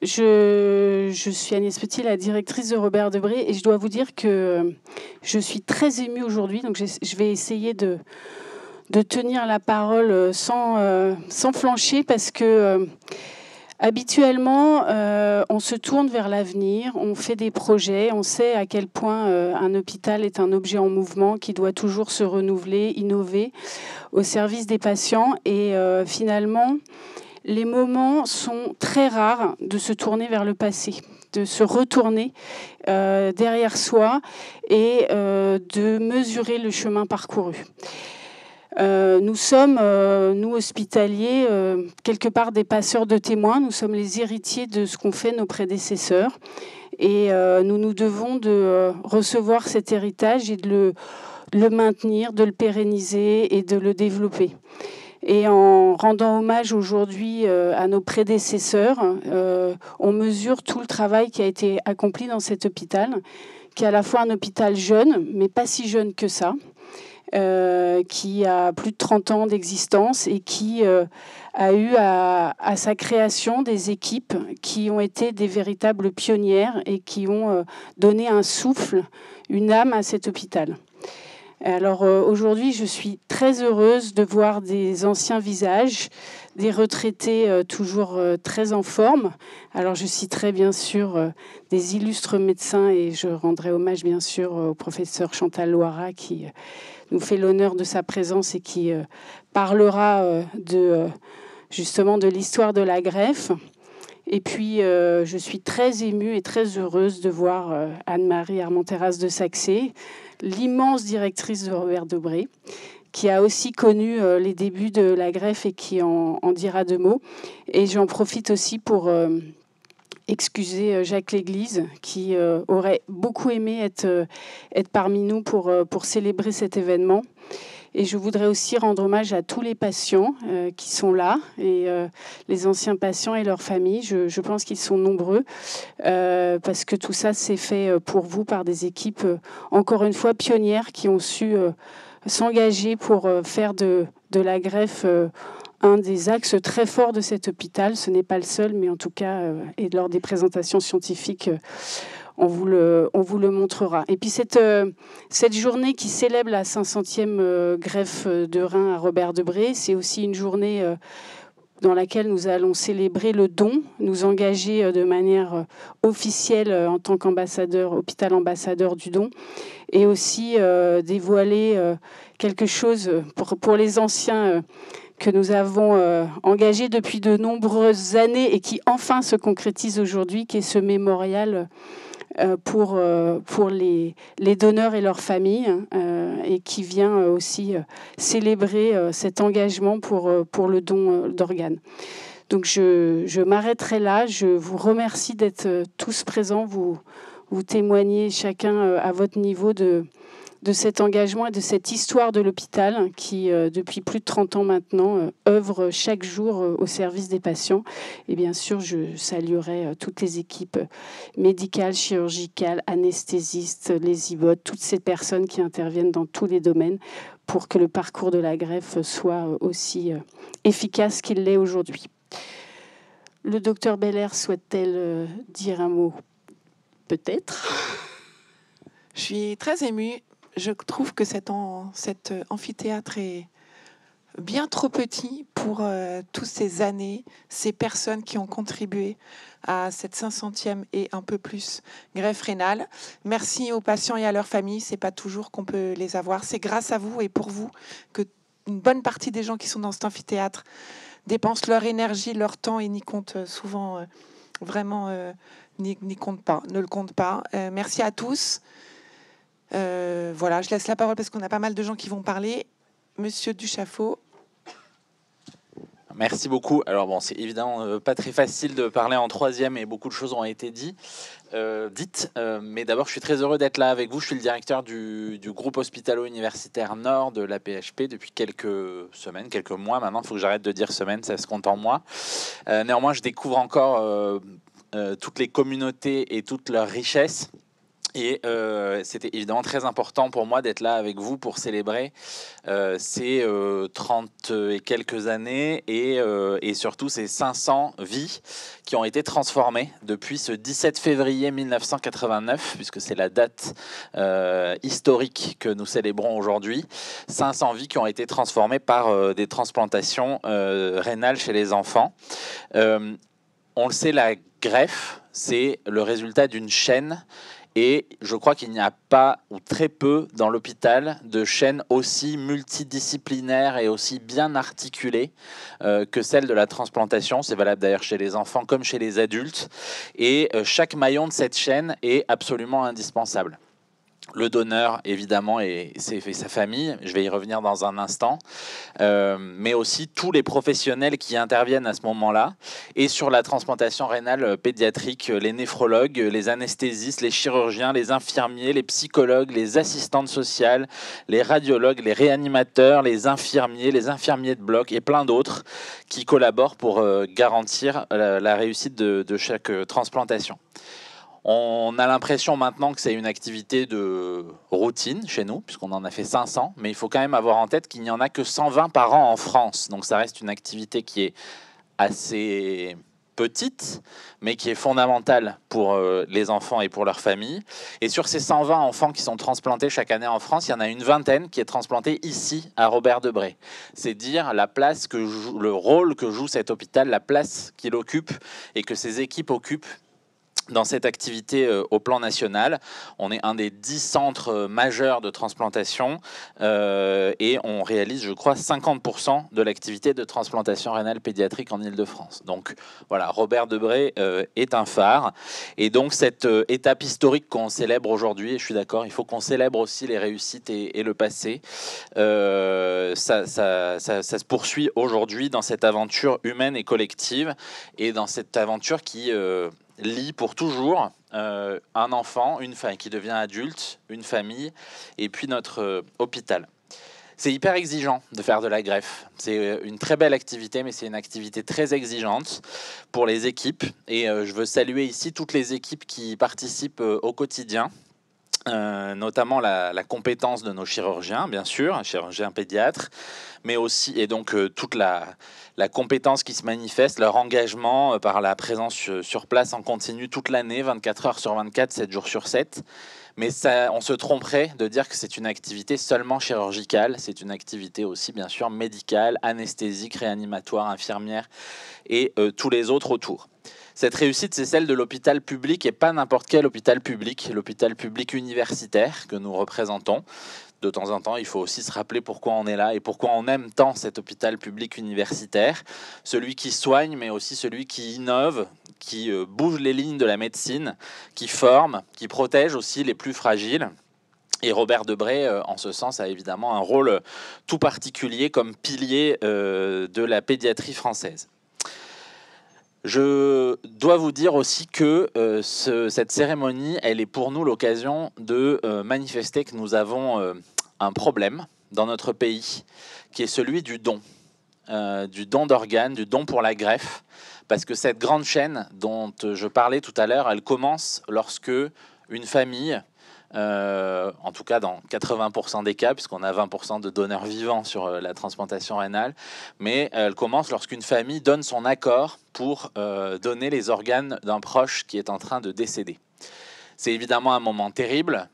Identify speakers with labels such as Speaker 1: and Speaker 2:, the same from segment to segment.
Speaker 1: je suis Agnès Petit, la directrice de Robert Debré, et je dois vous dire que je suis très émue aujourd'hui. Donc, je vais essayer de tenir la parole sans flancher, parce que habituellement, on se tourne vers l'avenir, on fait des projets, on sait à quel point un hôpital est un objet en mouvement qui doit toujours se renouveler, innover au service des patients. Et finalement, les moments sont très rares de se tourner vers le passé, de se retourner derrière soi et de mesurer le chemin parcouru. Nous sommes, nous hospitaliers, quelque part des passeurs de témoins. Nous sommes les héritiers de ce qu'ont fait nos prédécesseurs. Et nous nous devons de recevoir cet héritage et de le maintenir, de le pérenniser et de le développer. Et en rendant hommage aujourd'hui à nos prédécesseurs, on mesure tout le travail qui a été accompli dans cet hôpital, qui est à la fois un hôpital jeune, mais pas si jeune que ça, qui a plus de 30 ans d'existence et qui a eu à sa création des équipes qui ont été des véritables pionnières et qui ont donné un souffle, une âme à cet hôpital. Alors aujourd'hui, je suis très heureuse de voir des anciens visages, des retraités toujours très en forme. Alors je citerai bien sûr des illustres médecins et je rendrai hommage bien sûr au professeur Chantal Loirat qui nous fait l'honneur de sa présence et qui parlera justement de l'histoire de la greffe. Et puis, je suis très émue et très heureuse de voir Anne-Marie Armenteras de Saxé, l'immense directrice de Robert Debré, qui a aussi connu les débuts de la greffe et qui en dira deux mots. Et j'en profite aussi pour excuser Jacques Léglise, qui aurait beaucoup aimé être parmi nous pour célébrer cet événement. Et je voudrais aussi rendre hommage à tous les patients qui sont là, et les anciens patients et leurs familles. Je pense qu'ils sont nombreux, parce que tout ça s'est fait pour vous par des équipes, encore une fois, pionnières, qui ont su s'engager pour faire de la greffe un des axes très forts de cet hôpital. Ce n'est pas le seul, mais en tout cas, et lors des présentations scientifiques, on vous le montrera. Et puis cette journée qui célèbre la 500e greffe de rein à Robert Debré, c'est aussi une journée dans laquelle nous allons célébrer le don, nous engager de manière officielle en tant qu'ambassadeur, hôpital ambassadeur du don, et aussi dévoiler quelque chose pour les anciens que nous avons engagé depuis de nombreuses années et qui enfin se concrétise aujourd'hui, qui est ce mémorial pour les donneurs et leurs familles, et qui vient aussi célébrer cet engagement pour le don d'organes. Donc je m'arrêterai là. Je vous remercie d'être tous présents. Vous témoignez chacun à votre niveau de cet engagement et de cette histoire de l'hôpital qui, depuis plus de 30 ans maintenant, œuvre chaque jour au service des patients. Et bien sûr, je saluerai toutes les équipes médicales, chirurgicales, anesthésistes, les zygotes, toutes ces personnes qui interviennent dans tous les domaines pour que le parcours de la greffe soit aussi efficace qu'il l'est aujourd'hui. Le docteur Belair souhaite-t-elle dire un mot? Peut-être.
Speaker 2: Je suis très émue. Je trouve que cet amphithéâtre est bien trop petit pour toutes ces années, ces personnes qui ont contribué à cette 500e et un peu plus greffe rénale. Merci aux patients et à leurs familles. C'est pas toujours qu'on peut les avoir. C'est grâce à vous et pour vous que une bonne partie des gens qui sont dans cet amphithéâtre dépensent leur énergie, leur temps et n'y comptent souvent vraiment n'y comptent pas, ne le comptent pas. Merci à tous. Voilà, je laisse la parole parce qu'on a pas mal de gens qui vont parler. Monsieur Duchaffault.
Speaker 3: Merci beaucoup. Alors bon, c'est évidemment pas très facile de parler en troisième et beaucoup de choses ont été dites. Mais d'abord, je suis très heureux d'être là avec vous. Je suis le directeur du groupe hospitalo-universitaire Nord de la PHP depuis quelques semaines, quelques mois maintenant. Il faut que j'arrête de dire semaine, ça se compte en mois. Néanmoins, je découvre encore toutes les communautés et toutes leurs richesses. Et c'était évidemment très important pour moi d'être là avec vous pour célébrer ces 30 et quelques années et surtout ces 500 vies qui ont été transformées depuis ce 17 février 1989, puisque c'est la date historique que nous célébrons aujourd'hui. 500 vies qui ont été transformées par des transplantations rénales chez les enfants. On le sait, la greffe, c'est le résultat d'une chaîne. Et je crois qu'il n'y a pas, ou très peu, dans l'hôpital, de chaînes aussi multidisciplinaires et aussi bien articulées que celle de la transplantation. C'est valable d'ailleurs chez les enfants comme chez les adultes. Et chaque maillon de cette chaîne est absolument indispensable. Le donneur, évidemment, et sa famille, je vais y revenir dans un instant, mais aussi tous les professionnels qui interviennent à ce moment-là. Et sur la transplantation rénale pédiatrique, les néphrologues, les anesthésistes, les chirurgiens, les infirmiers, les psychologues, les assistantes sociales, les radiologues, les réanimateurs, les infirmiers de bloc et plein d'autres qui collaborent pour garantir la réussite de chaque transplantation. On a l'impression maintenant que c'est une activité de routine chez nous, puisqu'on en a fait 500, mais il faut quand même avoir en tête qu'il n'y en a que 120 par an en France. Donc ça reste une activité qui est assez petite, mais qui est fondamentale pour les enfants et pour leurs familles. Et sur ces 120 enfants qui sont transplantés chaque année en France, il y en a une vingtaine qui est transplantée ici, à Robert-Debré. C'est dire la place le rôle que joue cet hôpital, la place qu'il occupe et que ses équipes occupent dans cette activité au plan national. On est un des 10 centres majeurs de transplantation et on réalise, je crois, 50% de l'activité de transplantation rénale pédiatrique en Île-de-France. Donc voilà, Robert-Debré est un phare. Et donc cette étape historique qu'on célèbre aujourd'hui, et je suis d'accord, il faut qu'on célèbre aussi les réussites et le passé, ça se poursuit aujourd'hui dans cette aventure humaine et collective et dans cette aventure qui lie pour toujours un enfant, une famille qui devient adulte, une famille, et puis notre hôpital. C'est hyper exigeant de faire de la greffe. C'est une très belle activité, mais c'est une activité très exigeante pour les équipes. Et je veux saluer ici toutes les équipes qui participent au quotidien. Notamment la compétence de nos chirurgiens, bien sûr, chirurgiens pédiatres, mais aussi, et donc toute la compétence qui se manifeste, leur engagement par la présence sur place en continu toute l'année, 24 heures sur 24, 7 jours sur 7. Mais ça, on se tromperait de dire que c'est une activité seulement chirurgicale, c'est une activité aussi, bien sûr, médicale, anesthésique, réanimatoire, infirmière et tous les autres autour. Cette réussite, c'est celle de l'hôpital public et pas n'importe quel hôpital public universitaire que nous représentons. De temps en temps, il faut aussi se rappeler pourquoi on est là et pourquoi on aime tant cet hôpital public universitaire. Celui qui soigne, mais aussi celui qui innove, qui bouge les lignes de la médecine, qui forme, qui protège aussi les plus fragiles. Et Robert-Debré, en ce sens, a évidemment un rôle tout particulier comme pilier de la pédiatrie française. Je dois vous dire aussi que cette cérémonie, elle est pour nous l'occasion de manifester que nous avons un problème dans notre pays, qui est celui du don d'organes, du don pour la greffe, parce que cette grande chaîne dont je parlais tout à l'heure, elle commence lorsque une famille, en tout cas dans 80% des cas, puisqu'on a 20% de donneurs vivants sur la transplantation rénale, mais elle commence lorsqu'une famille donne son accord pour donner les organes d'un proche qui est en train de décéder. C'est évidemment un moment terrible,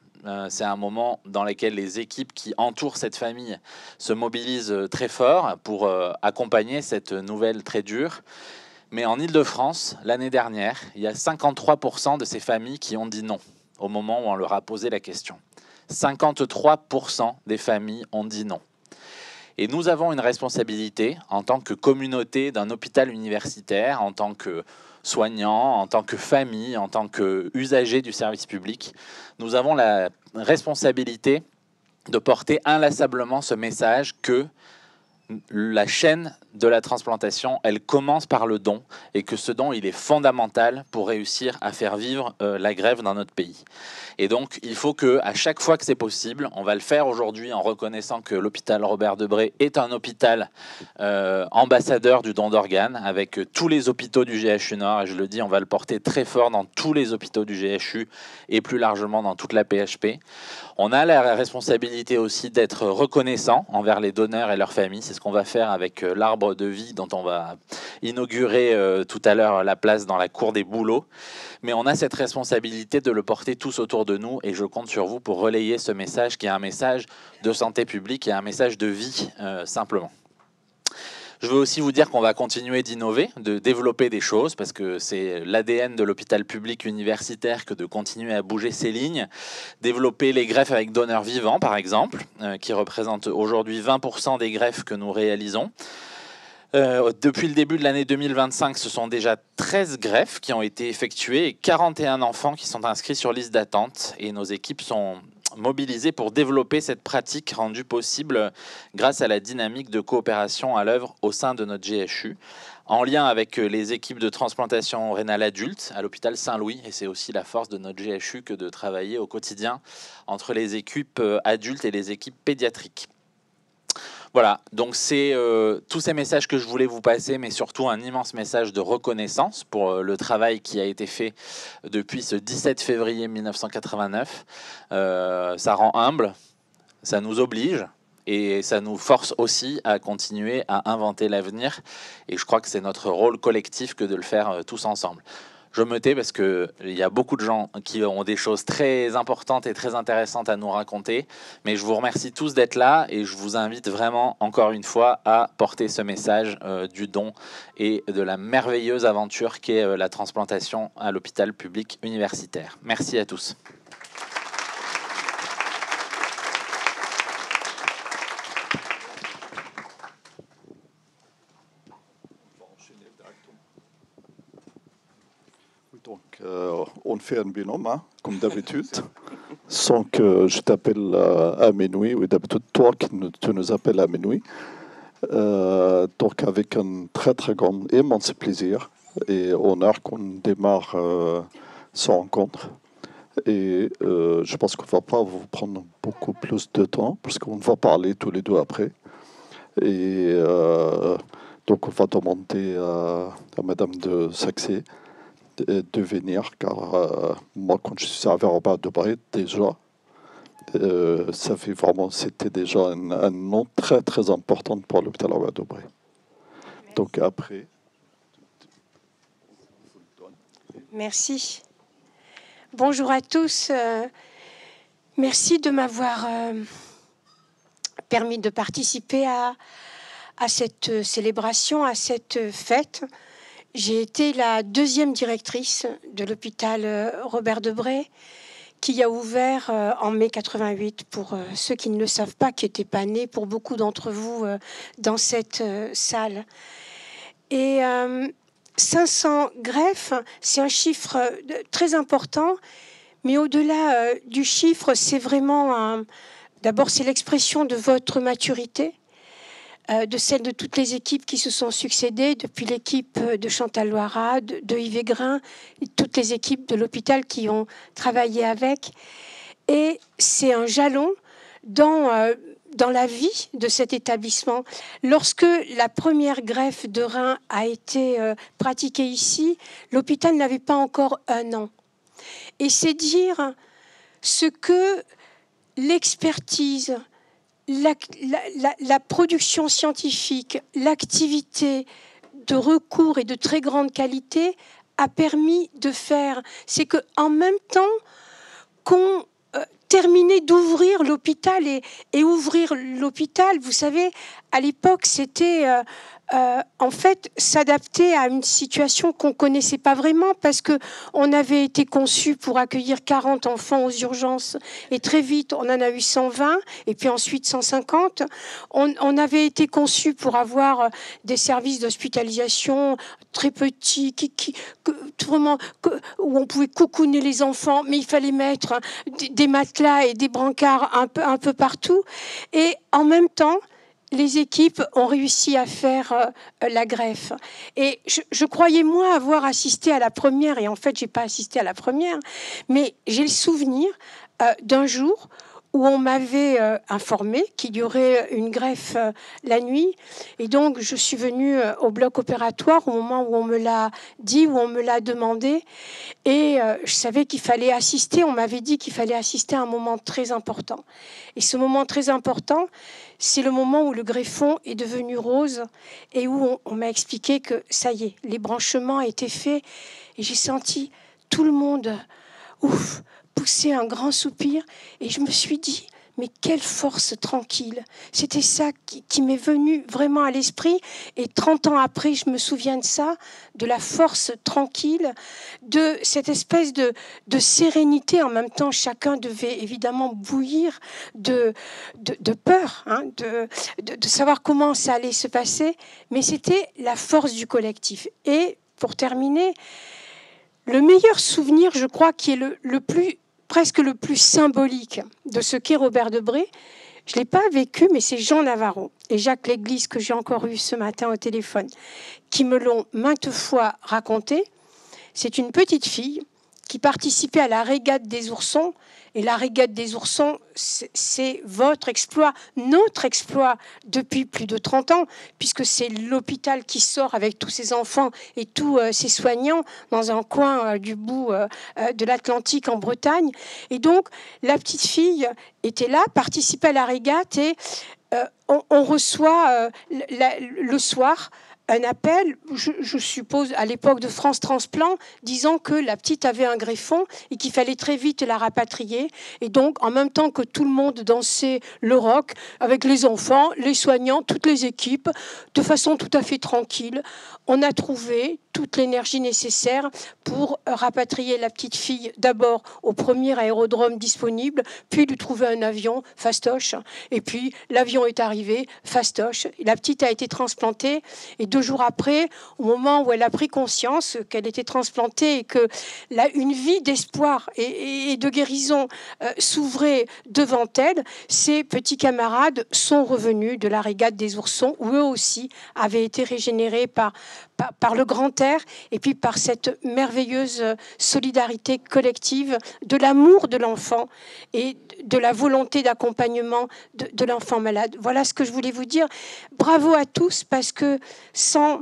Speaker 3: c'est un moment dans lequel les équipes qui entourent cette famille se mobilisent très fort pour accompagner cette nouvelle très dure. Mais en Île-de-France, l'année dernière, il y a 53% de ces familles qui ont dit non au moment où on leur a posé la question. 53% des familles ont dit non. Et nous avons une responsabilité en tant que communauté d'un hôpital universitaire, en tant que soignants, en tant que famille, en tant qu'usagers du service public. Nous avons la responsabilité de porter inlassablement ce message que la chaîne de la transplantation, elle commence par le don, et que ce don, il est fondamental pour réussir à faire vivre la greffe dans notre pays. Et donc, il faut qu'à chaque fois que c'est possible, on va le faire aujourd'hui en reconnaissant que l'hôpital Robert Debré est un hôpital ambassadeur du don d'organes, avec tous les hôpitaux du GHU Nord, et je le dis, on va le porter très fort dans tous les hôpitaux du GHU, et plus largement dans toute la PHP. On a la responsabilité aussi d'être reconnaissant envers les donneurs et leurs familles. C'est ce qu'on va faire avec l'arbre de vie dont on va inaugurer tout à l'heure la place dans la cour des Bouleaux. Mais on a cette responsabilité de le porter tous autour de nous, et je compte sur vous pour relayer ce message qui est un message de santé publique et un message de vie simplement. Je veux aussi vous dire qu'on va continuer d'innover, de développer des choses, parce que c'est l'ADN de l'hôpital public universitaire que de continuer à bouger ces lignes. Développer les greffes avec donneurs vivants, par exemple, qui représentent aujourd'hui 20% des greffes que nous réalisons. Depuis le début de l'année 2025, ce sont déjà 13 greffes qui ont été effectuées et 41 enfants qui sont inscrits sur liste d'attente. Et nos équipes sont mobilisées pour développer cette pratique rendue possible grâce à la dynamique de coopération à l'œuvre au sein de notre GHU, en lien avec les équipes de transplantation rénale adulte à l'hôpital Saint-Louis. Et c'est aussi la force de notre GHU que de travailler au quotidien entre les équipes adultes et les équipes pédiatriques. Voilà, donc c'est tous ces messages que je voulais vous passer, mais surtout un immense message de reconnaissance pour le travail qui a été fait depuis ce 17 février 1989. Ça rend humble, ça nous oblige et ça nous force aussi à continuer à inventer l'avenir. Et je crois que c'est notre rôle collectif que de le faire tous ensemble. Je me tais parce qu'il y a beaucoup de gens qui ont des choses très importantes et très intéressantes à nous raconter. Mais je vous remercie tous d'être là et je vous invite vraiment, encore une fois, à porter ce message du don et de la merveilleuse aventure qu'est la transplantation à l'hôpital public universitaire. Merci à tous.
Speaker 4: Donc, on fait un binôme, hein, comme d'habitude, sans que je t'appelle à minuit, ou d'habitude toi qui tu nous appelles à minuit. Donc, avec un très très grand immense plaisir et honneur qu'on démarre ce rencontre. Et je pense qu'on ne va pas vous prendre beaucoup plus de temps, parce qu'on va parler tous les deux après. Et donc, on va demander à Madame de Saxé de venir, car moi, quand je suis arrivé à Robert Debré, déjà, ça fait vraiment, c'était déjà un nom très très important pour l'hôpital Robert Debré. Donc après.
Speaker 5: Merci. Bonjour à tous. Merci de m'avoir permis de participer à cette célébration, à cette fête. J'ai été la deuxième directrice de l'hôpital Robert Debré, qui a ouvert en mai 88, pour ceux qui ne le savent pas, qui n'étaient pas nés, pour beaucoup d'entre vous dans cette salle. Et 500 greffes, c'est un chiffre très important, mais au-delà du chiffre, c'est vraiment d'abord, c'est l'expression de votre maturité, de celle de toutes les équipes qui se sont succédées, depuis l'équipe de Chantal Loirat, de Yves Aigrin, et toutes les équipes de l'hôpital qui ont travaillé avec. Et c'est un jalon dans la vie de cet établissement. Lorsque la première greffe de rein a été pratiquée ici, l'hôpital n'avait pas encore 1 an. Et c'est dire ce que l'expertise, la production scientifique, l'activité de recours et de très grande qualité a permis de faire. C'est qu'en même temps qu'on terminait d'ouvrir l'hôpital et ouvrir l'hôpital, vous savez, à l'époque, c'était en fait s'adapter à une situation qu'on ne connaissait pas vraiment, parce qu'on avait été conçu pour accueillir 40 enfants aux urgences et très vite on en a eu 120 et puis ensuite 150. On avait été conçu pour avoir des services d'hospitalisation très petits, vraiment, où on pouvait cocooner les enfants, mais il fallait mettre des matelas et des brancards un peu partout. Et en même temps, les équipes ont réussi à faire la greffe. Et je croyais, moi, avoir assisté à la première, et en fait, je n'ai pas assisté à la première, mais j'ai le souvenir d'un jour où on m'avait informé qu'il y aurait une greffe la nuit. Et donc, je suis venue au bloc opératoire au moment où on me l'a dit, où on me l'a demandé. Et je savais qu'il fallait assister. On m'avait dit qu'il fallait assister à un moment très important. Et ce moment très important, c'est le moment où le greffon est devenu rose et où on m'a expliqué que ça y est, les branchements étaient faits. Et j'ai senti tout le monde, ouf, pousser un grand soupir. Et je me suis dit, mais quelle force tranquille. C'était ça qui m'est venu vraiment à l'esprit. Et 30 ans après, je me souviens de ça, de la force tranquille, de cette espèce de sérénité. En même temps, chacun devait évidemment bouillir de peur, hein, de savoir comment ça allait se passer. Mais c'était la force du collectif. Et pour terminer, le meilleur souvenir, je crois, qui est presque le plus symbolique de ce qu'est Robert Debré, je ne l'ai pas vécu, mais c'est Jean Navarro et Jacques Léglise, que j'ai encore eu ce matin au téléphone, qui me l'ont maintes fois raconté. C'est une petite fille qui participait à la régate des oursons. Et la régate des oursons, c'est votre exploit, notre exploit depuis plus de 30 ans, puisque c'est l'hôpital qui sort avec tous ses enfants et tous ses soignants dans un coin du bout de l'Atlantique en Bretagne. Et donc, la petite fille était là, participait à la régate et on reçoit le soir un appel, je suppose, à l'époque de France Transplant, disant que la petite avait un greffon et qu'il fallait très vite la rapatrier. Et donc, en même temps que tout le monde dansait le rock, avec les enfants, les soignants, toutes les équipes, de façon tout à fait tranquille, on a trouvé toute l'énergie nécessaire pour rapatrier la petite fille d'abord au premier aérodrome disponible, puis lui trouver un avion fastoche. Et puis, l'avion est arrivé, fastoche. La petite a été transplantée et 2 jours après, au moment où elle a pris conscience qu'elle était transplantée et que une vie d'espoir et de guérison s'ouvrait devant elle, ses petits camarades sont revenus de la régate des oursons, où eux aussi avaient été régénérés par le grand air et puis par cette merveilleuse solidarité collective de l'amour de l'enfant et de la volonté d'accompagnement de l'enfant malade. Voilà ce que je voulais vous dire. Bravo à tous, parce que sans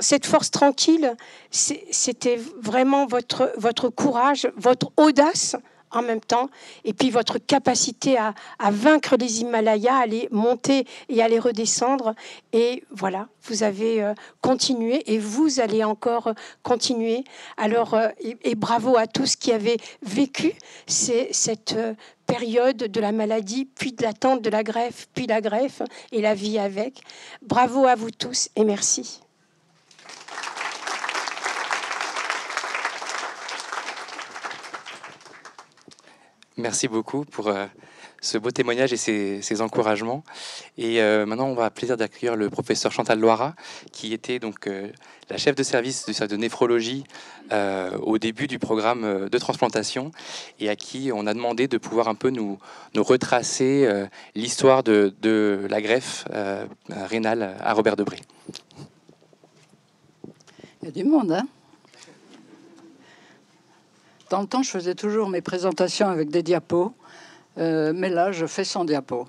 Speaker 5: cette force tranquille, c'était vraiment votre courage, votre audace en même temps, et puis votre capacité à vaincre les Himalayas, à les monter et à les redescendre. Et voilà, vous avez continué et vous allez encore continuer. Alors, et bravo à tous qui avaient vécu cette période de la maladie, puis de l'attente de la greffe, puis la greffe et la vie avec. Bravo à vous tous et merci.
Speaker 6: Merci beaucoup pour ce beau témoignage et ces encouragements. Et maintenant, on va avoir le plaisir d'accueillir le professeur Chantal Loira, qui était donc la chef de service de néphrologie au début du programme de transplantation, et à qui on a demandé de pouvoir un peu nous retracer l'histoire de la greffe rénale à Robert Debré.
Speaker 7: Il y a du monde, hein? Dans le temps, je faisais toujours mes présentations avec des diapos, mais là, je fais sans diapos.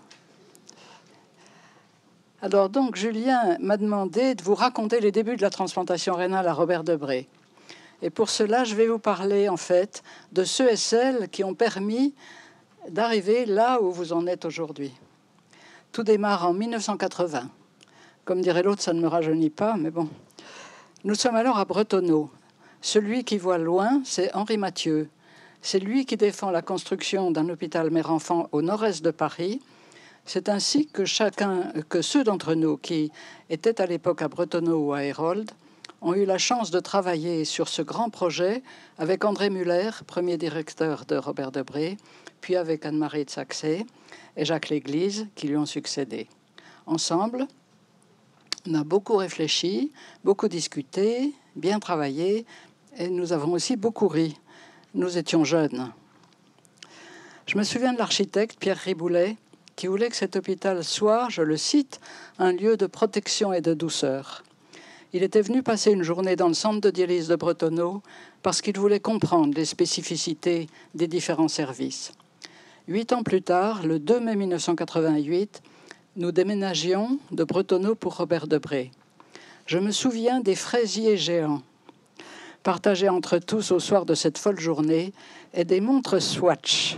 Speaker 7: Alors donc, Julien m'a demandé de vous raconter les débuts de la transplantation rénale à Robert Debré. Et pour cela, je vais vous parler, en fait, de ceux et celles qui ont permis d'arriver là où vous en êtes aujourd'hui. Tout démarre en 1980. Comme dirait l'autre, ça ne me rajeunit pas, mais bon. Nous sommes alors à Bretonneau. Celui qui voit loin, c'est Henri Mathieu. C'est lui qui défend la construction d'un hôpital mère-enfant au nord-est de Paris. C'est ainsi que ceux d'entre nous qui étaient à l'époque à Bretonneau ou à Hérold ont eu la chance de travailler sur ce grand projet avec André Muller, premier directeur de Robert Debré, puis avec Anne-Marie de Saxé et Jacques Léglise qui lui ont succédé. Ensemble, on a beaucoup réfléchi, beaucoup discuté, bien travaillé, et nous avons aussi beaucoup ri. Nous étions jeunes. Je me souviens de l'architecte Pierre Riboulet, qui voulait que cet hôpital soit, je le cite, un lieu de protection et de douceur. Il était venu passer une journée dans le centre de dialyse de Bretonneau parce qu'il voulait comprendre les spécificités des différents services. 8 ans plus tard, le 2 mai 1988, nous déménagions de Bretonneau pour Robert Debré. Je me souviens des fraisiers géants partagés entre tous au soir de cette folle journée et des montres Swatch,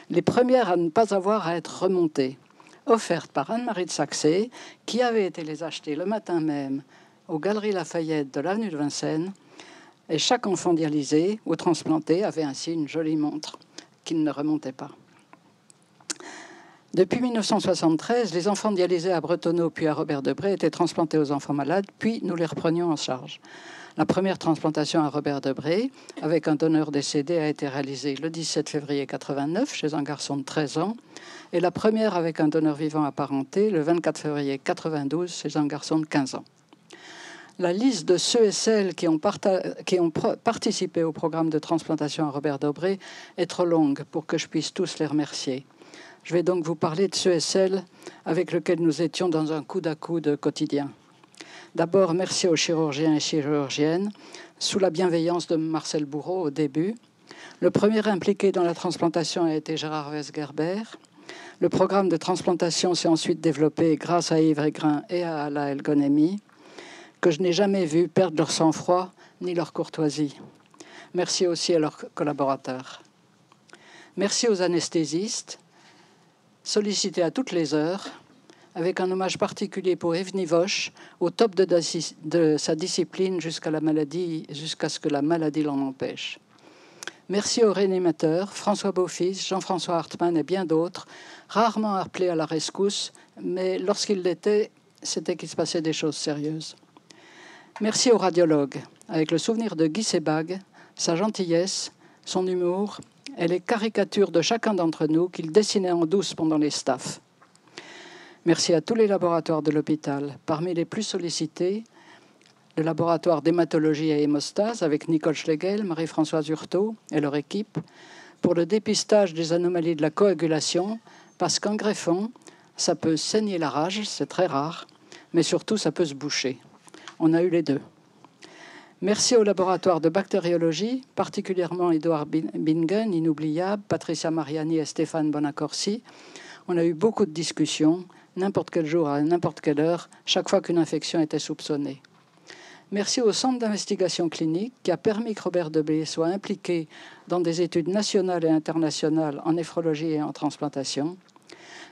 Speaker 7: les premières à ne pas avoir à être remontées, offertes par Anne-Marie de Saxé, qui avait été les acheter le matin même aux Galeries Lafayette de l'avenue de Vincennes, et chaque enfant dialysé ou transplanté avait ainsi une jolie montre qui ne remontait pas. Depuis 1973, les enfants dialysés à Bretonneau puis à Robert Debré étaient transplantés aux enfants malades, puis nous les reprenions en charge. La première transplantation à Robert Debré, avec un donneur décédé, a été réalisée le 17 février 1989 chez un garçon de 13 ans, et la première avec un donneur vivant apparenté le 24 février 1992 chez un garçon de 15 ans. La liste de ceux et celles qui ont participé au programme de transplantation à Robert Debré est trop longue pour que je puisse tous les remercier. Je vais donc vous parler de ceux et celles avec lesquels nous étions dans un coude à coude quotidien. D'abord, merci aux chirurgiens et chirurgiennes, sous la bienveillance de Marcel Bourreau au début. Le premier impliqué dans la transplantation a été Gérard Weisgerber. Le programme de transplantation s'est ensuite développé grâce à Yves Régrin et à Ala El-Ghanemie, que je n'ai jamais vu perdre leur sang-froid ni leur courtoisie. Merci aussi à leurs collaborateurs. Merci aux anesthésistes, sollicités à toutes les heures, avec un hommage particulier pour Yves Nivoche, au top de sa discipline jusqu'à ce que la maladie l'en empêche. Merci aux réanimateurs, François Beaufils, Jean-François Hartmann et bien d'autres, rarement appelés à la rescousse, mais lorsqu'ils l'étaient, c'était qu'il se passait des choses sérieuses. Merci aux radiologues, avec le souvenir de Guy Sebag, sa gentillesse, son humour et les caricatures de chacun d'entre nous qu'il dessinait en douce pendant les staffs. Merci à tous les laboratoires de l'hôpital. Parmi les plus sollicités, le laboratoire d'hématologie et hémostase avec Nicole Schlegel, Marie-Françoise Hurtaud et leur équipe pour le dépistage des anomalies de la coagulation, parce qu'en greffant, ça peut saigner la rage, c'est très rare, mais surtout ça peut se boucher. On a eu les deux. Merci au laboratoire de bactériologie, particulièrement Édouard Bingen, inoubliable, Patricia Mariani et Stéphane Bonaccorsi. On a eu beaucoup de discussions, n'importe quel jour, à n'importe quelle heure, chaque fois qu'une infection était soupçonnée. Merci au Centre d'investigation clinique qui a permis que Robert Debré soit impliqué dans des études nationales et internationales en néphrologie et en transplantation.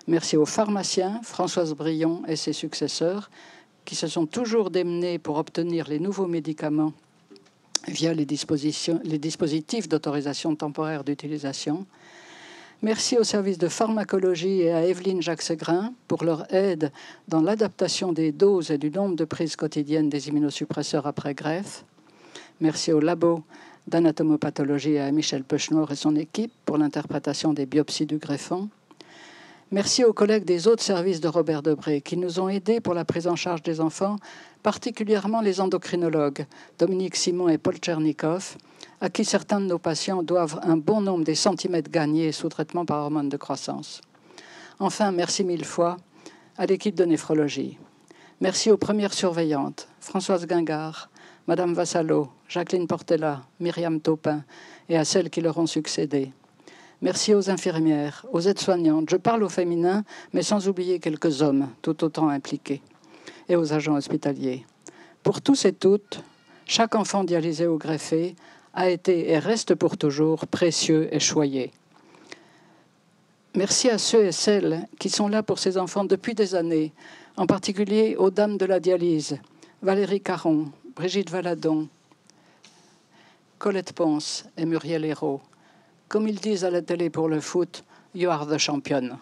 Speaker 7: Merci aux pharmaciens, Françoise Brion et ses successeurs, qui se sont toujours démenés pour obtenir les nouveaux médicaments via les dispositifs d'autorisation temporaire d'utilisation. Merci au service de pharmacologie et à Evelyne Jacques-Segrin pour leur aide dans l'adaptation des doses et du nombre de prises quotidiennes des immunosuppresseurs après greffe. Merci au labo d'anatomopathologie et à Michel Pechenour et son équipe pour l'interprétation des biopsies du greffon. Merci aux collègues des autres services de Robert Debré qui nous ont aidés pour la prise en charge des enfants, particulièrement les endocrinologues Dominique Simon et Paul Tchernikov, à qui certains de nos patients doivent un bon nombre des centimètres gagnés sous traitement par hormones de croissance. Enfin, merci 1000 fois à l'équipe de néphrologie. Merci aux premières surveillantes, Françoise Guingard, Madame Vassallo, Jacqueline Portella, Myriam Taupin, et à celles qui leur ont succédé. Merci aux infirmières, aux aides-soignantes, je parle au féminin, mais sans oublier quelques hommes, tout autant impliqués, et aux agents hospitaliers. Pour tous et toutes, chaque enfant dialysé ou greffé a été et reste pour toujours précieux et choyé. Merci à ceux et celles qui sont là pour ces enfants depuis des années, en particulier aux dames de la dialyse, Valérie Caron, Brigitte Valadon, Colette Ponce et Muriel Hérault. Comme ils disent à la télé pour le foot, « You are the champion ».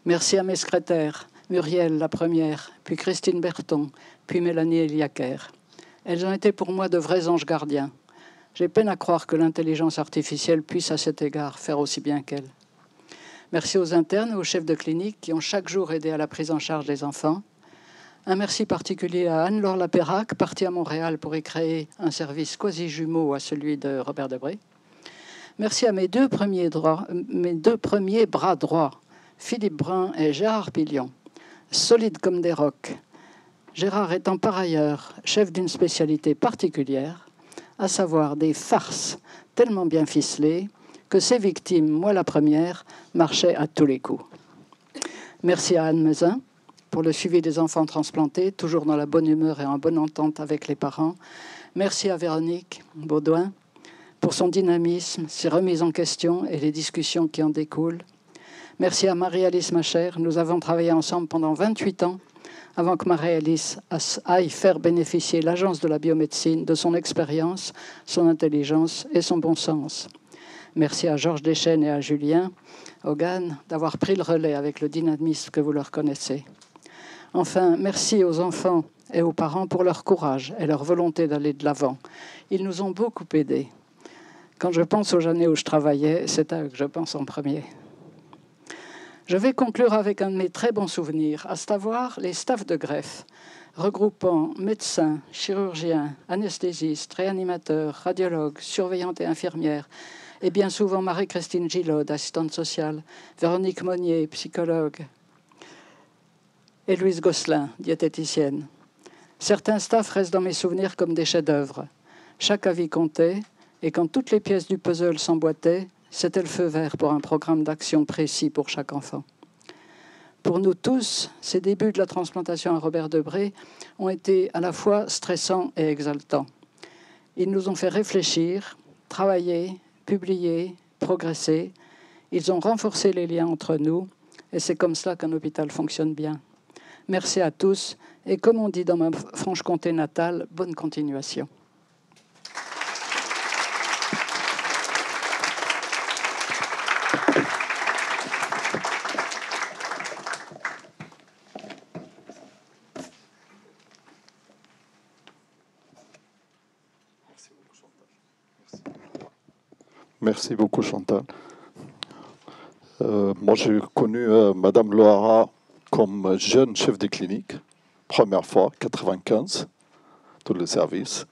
Speaker 7: Merci à mes secrétaires, Muriel la première, puis Christine Berton, puis Mélanie Eliaker. Elles ont été pour moi de vrais anges gardiens. J'ai peine à croire que l'intelligence artificielle puisse à cet égard faire aussi bien qu'elle. Merci aux internes et aux chefs de clinique qui ont chaque jour aidé à la prise en charge des enfants. Un merci particulier à Anne-Laure Lapérac, partie à Montréal pour y créer un service quasi-jumeau à celui de Robert Debré. Merci à mes deux premiers bras droits, Philippe Brun et Gérard Pillion, solides comme des rocs. Gérard étant par ailleurs chef d'une spécialité particulière, à savoir des farces tellement bien ficelées que ses victimes, moi la première, marchaient à tous les coups. Merci à Anne Mezin pour le suivi des enfants transplantés, toujours dans la bonne humeur et en bonne entente avec les parents. Merci à Véronique Baudouin pour son dynamisme, ses remises en question et les discussions qui en découlent. Merci à Marie-Alice Macher. Nous avons travaillé ensemble pendant 28 ans avant que Marie-Alice aille faire bénéficier l'Agence de la biomédecine de son expérience, son intelligence et son bon sens. Merci à Georges Deschênes et à Julien Hogan d'avoir pris le relais avec le dynamisme que vous leur connaissez. Enfin, merci aux enfants et aux parents pour leur courage et leur volonté d'aller de l'avant. Ils nous ont beaucoup aidés. Quand je pense aux années où je travaillais, c'est à eux que je pense en premier. Je vais conclure avec un de mes très bons souvenirs, à savoir les staffs de greffe, regroupant médecins, chirurgiens, anesthésistes, réanimateurs, radiologues, surveillantes et infirmières, et bien souvent Marie-Christine Gillot, assistante sociale, Véronique Monnier, psychologue, et Louise Gosselin, diététicienne. Certains staffs restent dans mes souvenirs comme des chefs-d'œuvre. Chaque avis comptait, et quand toutes les pièces du puzzle s'emboîtaient, c'était le feu vert pour un programme d'action précis pour chaque enfant. Pour nous tous, ces débuts de la transplantation à Robert Debré ont été à la fois stressants et exaltants. Ils nous ont fait réfléchir, travailler, publier, progresser. Ils ont renforcé les liens entre nous et c'est comme cela qu'un hôpital fonctionne bien. Merci à tous et comme on dit dans ma Franche-Comté natale, bonne continuation.
Speaker 4: Merci beaucoup, Chantal. Moi, j'ai connu Madame Loara comme jeune chef de clinique, première fois, 95, tout le service.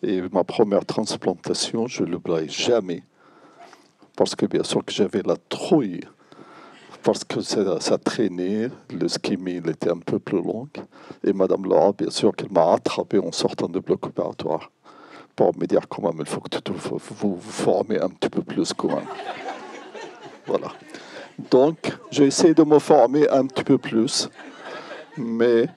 Speaker 4: Et ma première transplantation, je ne l'oublierai jamais, parce que bien sûr que j'avais la trouille, parce que ça traînait, le ski-mi était un peu plus long. Et Madame Loara, bien sûr, qu'elle m'a attrapé en sortant du bloc opératoire, pour me dire quand même, il faut que vous formez un petit peu plus quand même. Voilà. Donc, j'ai essayé de me former un petit peu plus, mais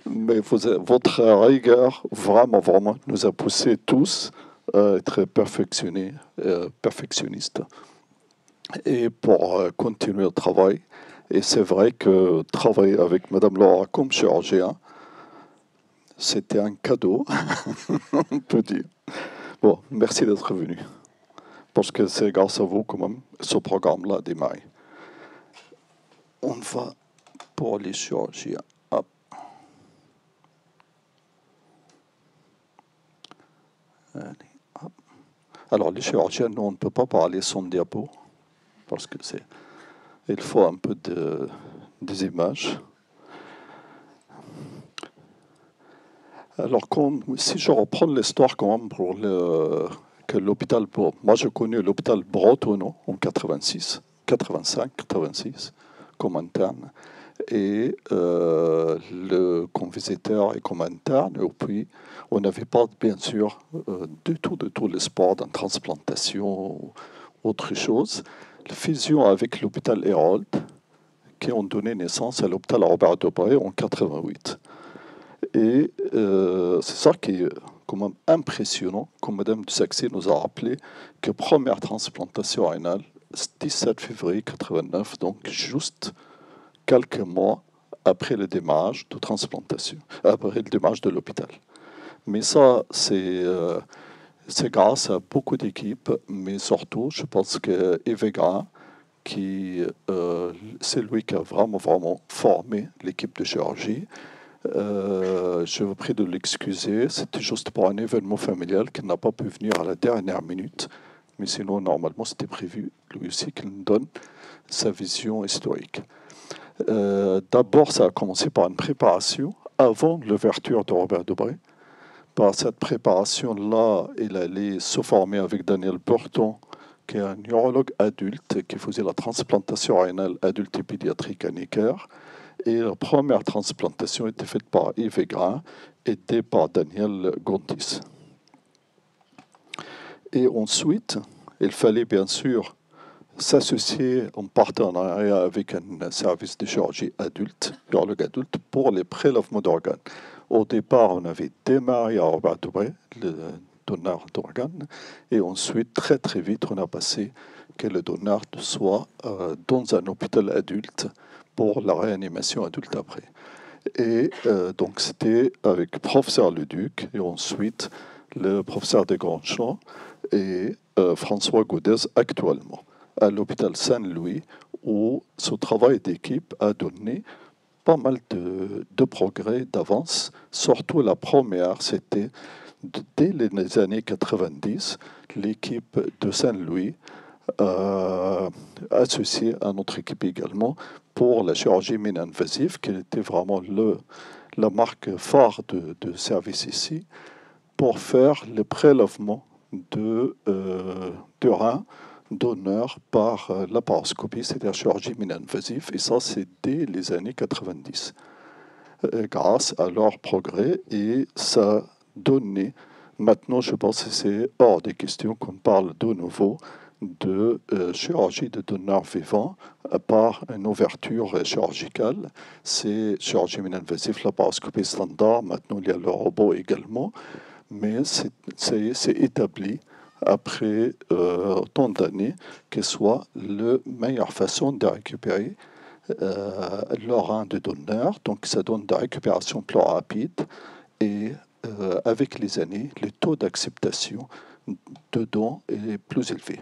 Speaker 4: votre rigueur, vraiment, nous a poussés tous à être perfectionnistes et pour continuer le travail. Et c'est vrai que travailler avec Madame Laura comme chirurgien, c'était un cadeau, on peut dire. Bon, merci d'être venu. Parce que c'est grâce à vous, quand même, ce programme-là a démarré. On va pour les chirurgiens. Hop. Allez, hop. Alors, les chirurgiens, nous, on ne peut pas parler sans diapo. Parce que il faut un peu des images. Alors, si je reprends l'histoire quand même pour que l'hôpital, moi j'ai connu l'hôpital Bretonneau en 85, 86 comme interne, et comme visiteur et comme interne, et puis on n'avait pas bien sûr du tout l'espoir d'une transplantation ou autre chose. La fusion avec l'hôpital Hérold, qui ont donné naissance à l'hôpital Robert Debré en 88. Et c'est ça qui est quand même impressionnant, comme Mme Dusaxé nous a rappelé, que première transplantation rénale, 17 février 89, donc juste quelques mois après le démarrage de transplantation, après le démarrage de l'hôpital. Mais ça, c'est grâce à beaucoup d'équipes, mais surtout, je pense que Evegrin, c'est lui qui a vraiment formé l'équipe de chirurgie. Je vous prie de l'excuser, c'était juste pour un événement familial qui n'a pas pu venir à la dernière minute, mais sinon, normalement, c'était prévu, lui aussi, qu'il nous donne sa vision historique. D'abord, ça a commencé par une préparation avant l'ouverture de Robert Debré. Par cette préparation-là, il allait se former avec Daniel Burton qui est un neurologue adulte qui faisait la transplantation rénale adulte et pédiatrique à Necker. Et la première transplantation était faite par Yves Aigrin, aidé par Daniel Gontis. Et ensuite, il fallait bien sûr s'associer en partenariat avec un service de chirurgie adulte, neurologue adulte, pour les prélèvements d'organes. Au départ, on avait démarré à Robert Debré, le donneur d'organes, et ensuite, très très vite, on a passé que le donneur soit dans un hôpital adulte pour la réanimation adulte après. Et donc, c'était avec le professeur Leduc, et ensuite le professeur Desgrandchamps et François Gaudez actuellement, à l'hôpital Saint-Louis, où ce travail d'équipe a donné pas mal de progrès, d'avance. Surtout la première, c'était dès les années 90, l'équipe de Saint-Louis, associée à notre équipe également, pour la chirurgie mini-invasive, qui était vraiment la marque phare de service ici, pour faire le prélèvement de rein donneur par laparoscopie, c'est-à-dire chirurgie mini-invasive, et ça c'est dès les années 90, grâce à leur progrès, et ça a donné, maintenant je pense que c'est hors des questions qu'on parle de nouveau de chirurgie de donneur vivant par une ouverture chirurgicale. C'est chirurgie mini-invasive, laparoscopie standard, maintenant il y a le robot également, mais c'est établi après autant d'années que soit la meilleure façon de récupérer le rein de donneur. Donc ça donne de récupération plus rapide et avec les années, le taux d'acceptation de don est plus élevé.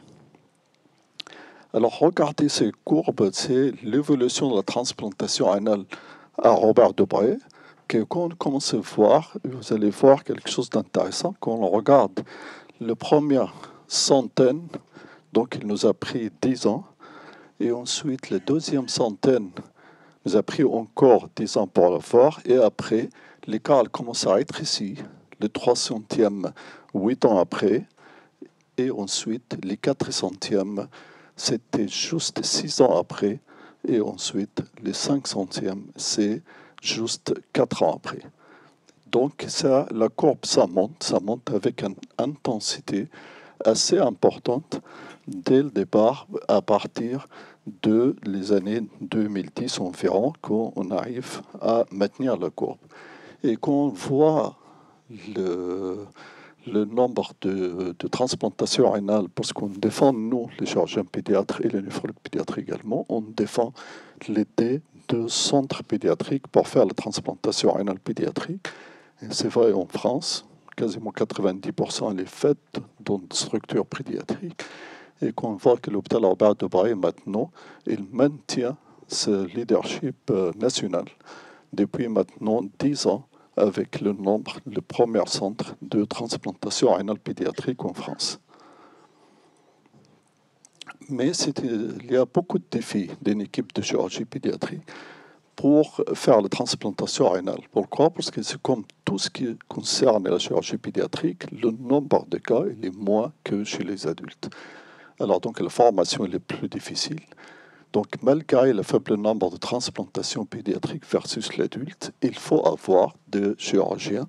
Speaker 4: Alors regardez ces courbes, c'est l'évolution de la transplantation rénale à Robert Debré, que quand on commence à voir, vous allez voir quelque chose d'intéressant. Quand on regarde la première centaine, donc il nous a pris 10 ans, et ensuite la deuxième centaine nous a pris encore 10 ans pour le voir, et après, l'écart commence à rétrécir, le 300e 8 ans après, et ensuite les 400e, c'était juste 6 ans après, et ensuite les 500e, c'est juste 4 ans après. Donc ça, la courbe, ça monte avec une intensité assez importante dès le départ, à partir de les années 2010 environ, quand on arrive à maintenir la courbe. Et quand on voit le nombre de transplantations rénales, parce qu'on défend, nous, les chirurgiens pédiatres et les néphrologues pédiatres également, on défend l'idée de centres pédiatriques pour faire la transplantation rénale pédiatrique. Et c'est vrai en France, quasiment 90% elle est faite dans une structure pédiatrique. Et qu'on voit que l'hôpital Robert Debré, maintenant, il maintient ce leadership national depuis maintenant 10 ans avec le premier centre de transplantation rénale pédiatrique en France. Mais il y a beaucoup de défis d'une équipe de chirurgie pédiatrique pour faire la transplantation rénale. Pourquoi? Parce que c'est comme tout ce qui concerne la chirurgie pédiatrique, le nombre de cas il est moins que chez les adultes. Alors donc la formation est plus difficile. Donc malgré le faible nombre de transplantations pédiatriques versus l'adulte, il faut avoir des chirurgiens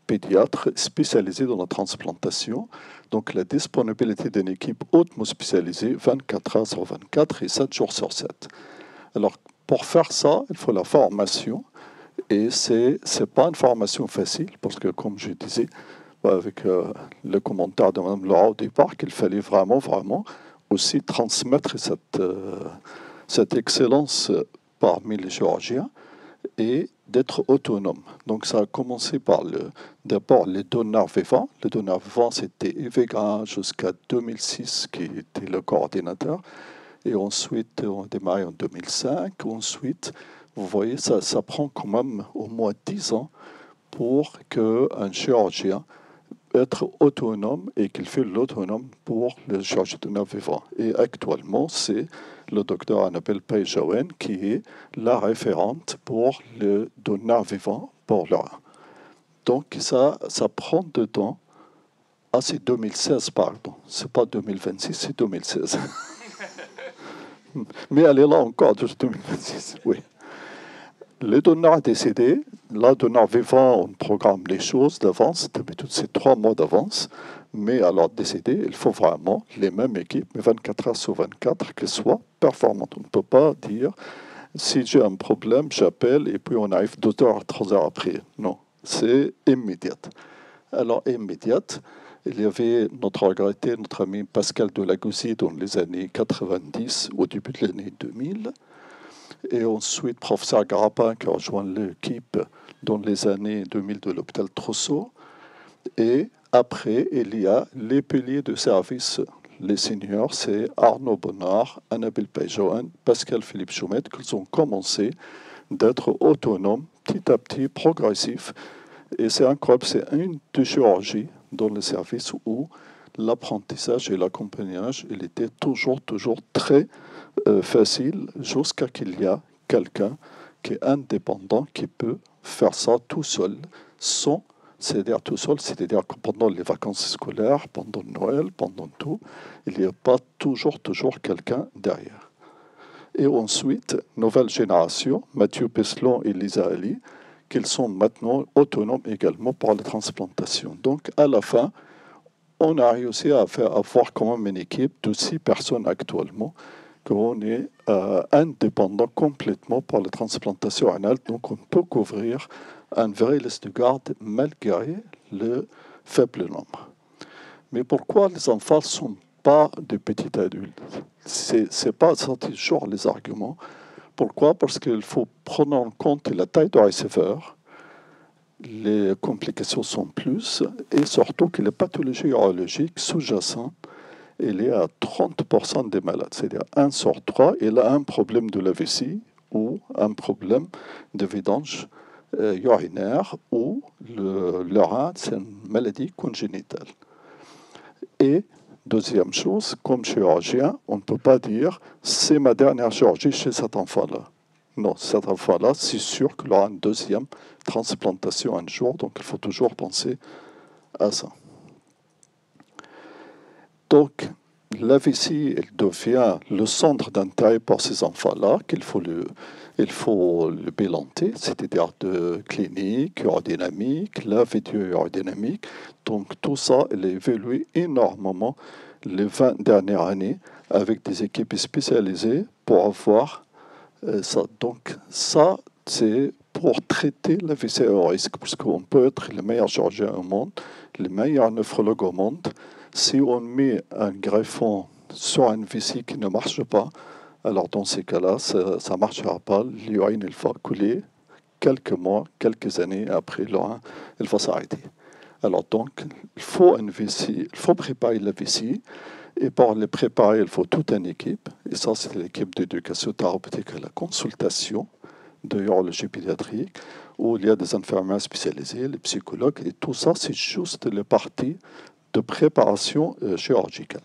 Speaker 4: pédiatres spécialisés dans la transplantation. Donc la disponibilité d'une équipe hautement spécialisée 24 heures sur 24 et 7 jours sur 7. Alors pour faire ça, il faut la formation et c'est pas une formation facile parce que comme je disais, avec le commentaire de Mme Laura au départ, qu'il fallait vraiment aussi transmettre cette excellence parmi les chirurgiens et d'être autonome. Donc ça a commencé par d'abord les donneurs vivants. Les donneurs vivants, c'était Yves Aigrin jusqu'à 2006, qui était le coordinateur. Et ensuite, on a démarré en 2005. Ensuite, vous voyez, ça prend quand même au moins 10 ans pour qu'un chirurgien être autonome et qu'il fait l'autonome pour le chirurgie de donneur vivant. Et actuellement, c'est le docteur Annabelle Paye-Jaouen qui est la référente pour le donneur vivant pour le rein. Donc ça prend du temps Ah, c'est 2016, pardon. C'est pas 2026, c'est 2016. Mais elle est là encore, de 2026, oui. Le donneur décédé, là, donneur vivant, on programme les choses d'avance, d'habitude c'est 3 mois d'avance, mais alors décédé, il faut vraiment les mêmes équipes, mais 24 heures sur 24, qu'elles soient performantes. On ne peut pas dire, si j'ai un problème, j'appelle et puis on arrive 2 heures, 3 heures après. Non, c'est immédiate. Alors, immédiate, il y avait notre regretté, notre ami Pascal Delagouzy dans les années 90, au début de l'année 2000. Et ensuite, professeur Garapin qui a rejoint l'équipe dans les années 2000 de l'hôpital Trousseau. Et après, il y a les piliers de service. Les seniors, c'est Arnaud Bonnard, Annabelle Payjohan, Pascal Philippe Choumet, qu'ils ont commencé d'être autonomes, petit à petit, progressifs. Et c'est incroyable, c'est une de chirurgie dans le service où l'apprentissage et l'accompagnage, il était toujours très facile jusqu'à qu'il y a quelqu'un qui est indépendant, qui peut faire ça tout seul, sans, c'est-à-dire tout seul, c'est-à-dire que pendant les vacances scolaires, pendant Noël, pendant tout, il n'y a pas toujours quelqu'un derrière. Et ensuite, nouvelle génération, Mathieu Peslon et Lisa Ali, qu'ils sont maintenant autonomes également pour la transplantation. Donc, à la fin, on a réussi à avoir quand même une équipe de 6 personnes actuellement, qu'on est indépendant complètement pour la transplantation rénale. Donc, on peut couvrir un vrai liste de garde malgré le faible nombre. Mais pourquoi les enfants ne sont pas des petits adultes? C'est pas toujours les arguments. Pourquoi? Parce qu'il faut prendre en compte la taille du receveur, les complications sont plus, et surtout que les pathologies urologiques sous-jacentes, il est à 30% des malades, c'est-à-dire 1 sur 3, il a un problème de la vessie ou un problème de vidange urinaire ou le rein, c'est une maladie congénitale. Et deuxième chose, comme chirurgien, on ne peut pas dire « c'est ma dernière chirurgie chez cet enfant-là ». Non, cet enfant-là, c'est sûr qu'il aura une deuxième transplantation un jour, donc il faut toujours penser à ça. Donc, la vessie, elle devient le centre d'intérêt pour ces enfants-là, qu'il faut le bilanter, c'est-à-dire de clinique, urodynamique, la vidéo urodynamique. Donc, tout ça, il a évolué énormément les 20 dernières années avec des équipes spécialisées pour avoir ça. Donc, ça, c'est pour traiter la vessie à haut risque, parce qu'on peut être le meilleur chirurgien au monde, le meilleur nephrologue au monde. Si on met un greffon sur une vessie qui ne marche pas, alors dans ces cas-là, ça ne marchera pas. L'urine, il va couler quelques mois, quelques années après l'urine, il va s'arrêter. Alors donc, il faut une vessie, il faut préparer la vessie, et pour les préparer, il faut toute une équipe. Et ça, c'est l'équipe d'éducation thérapeutique et la consultation de urologie pédiatrique, où il y a des infirmières spécialisées, les psychologues, et tout ça, c'est juste les parties de préparation chirurgicale.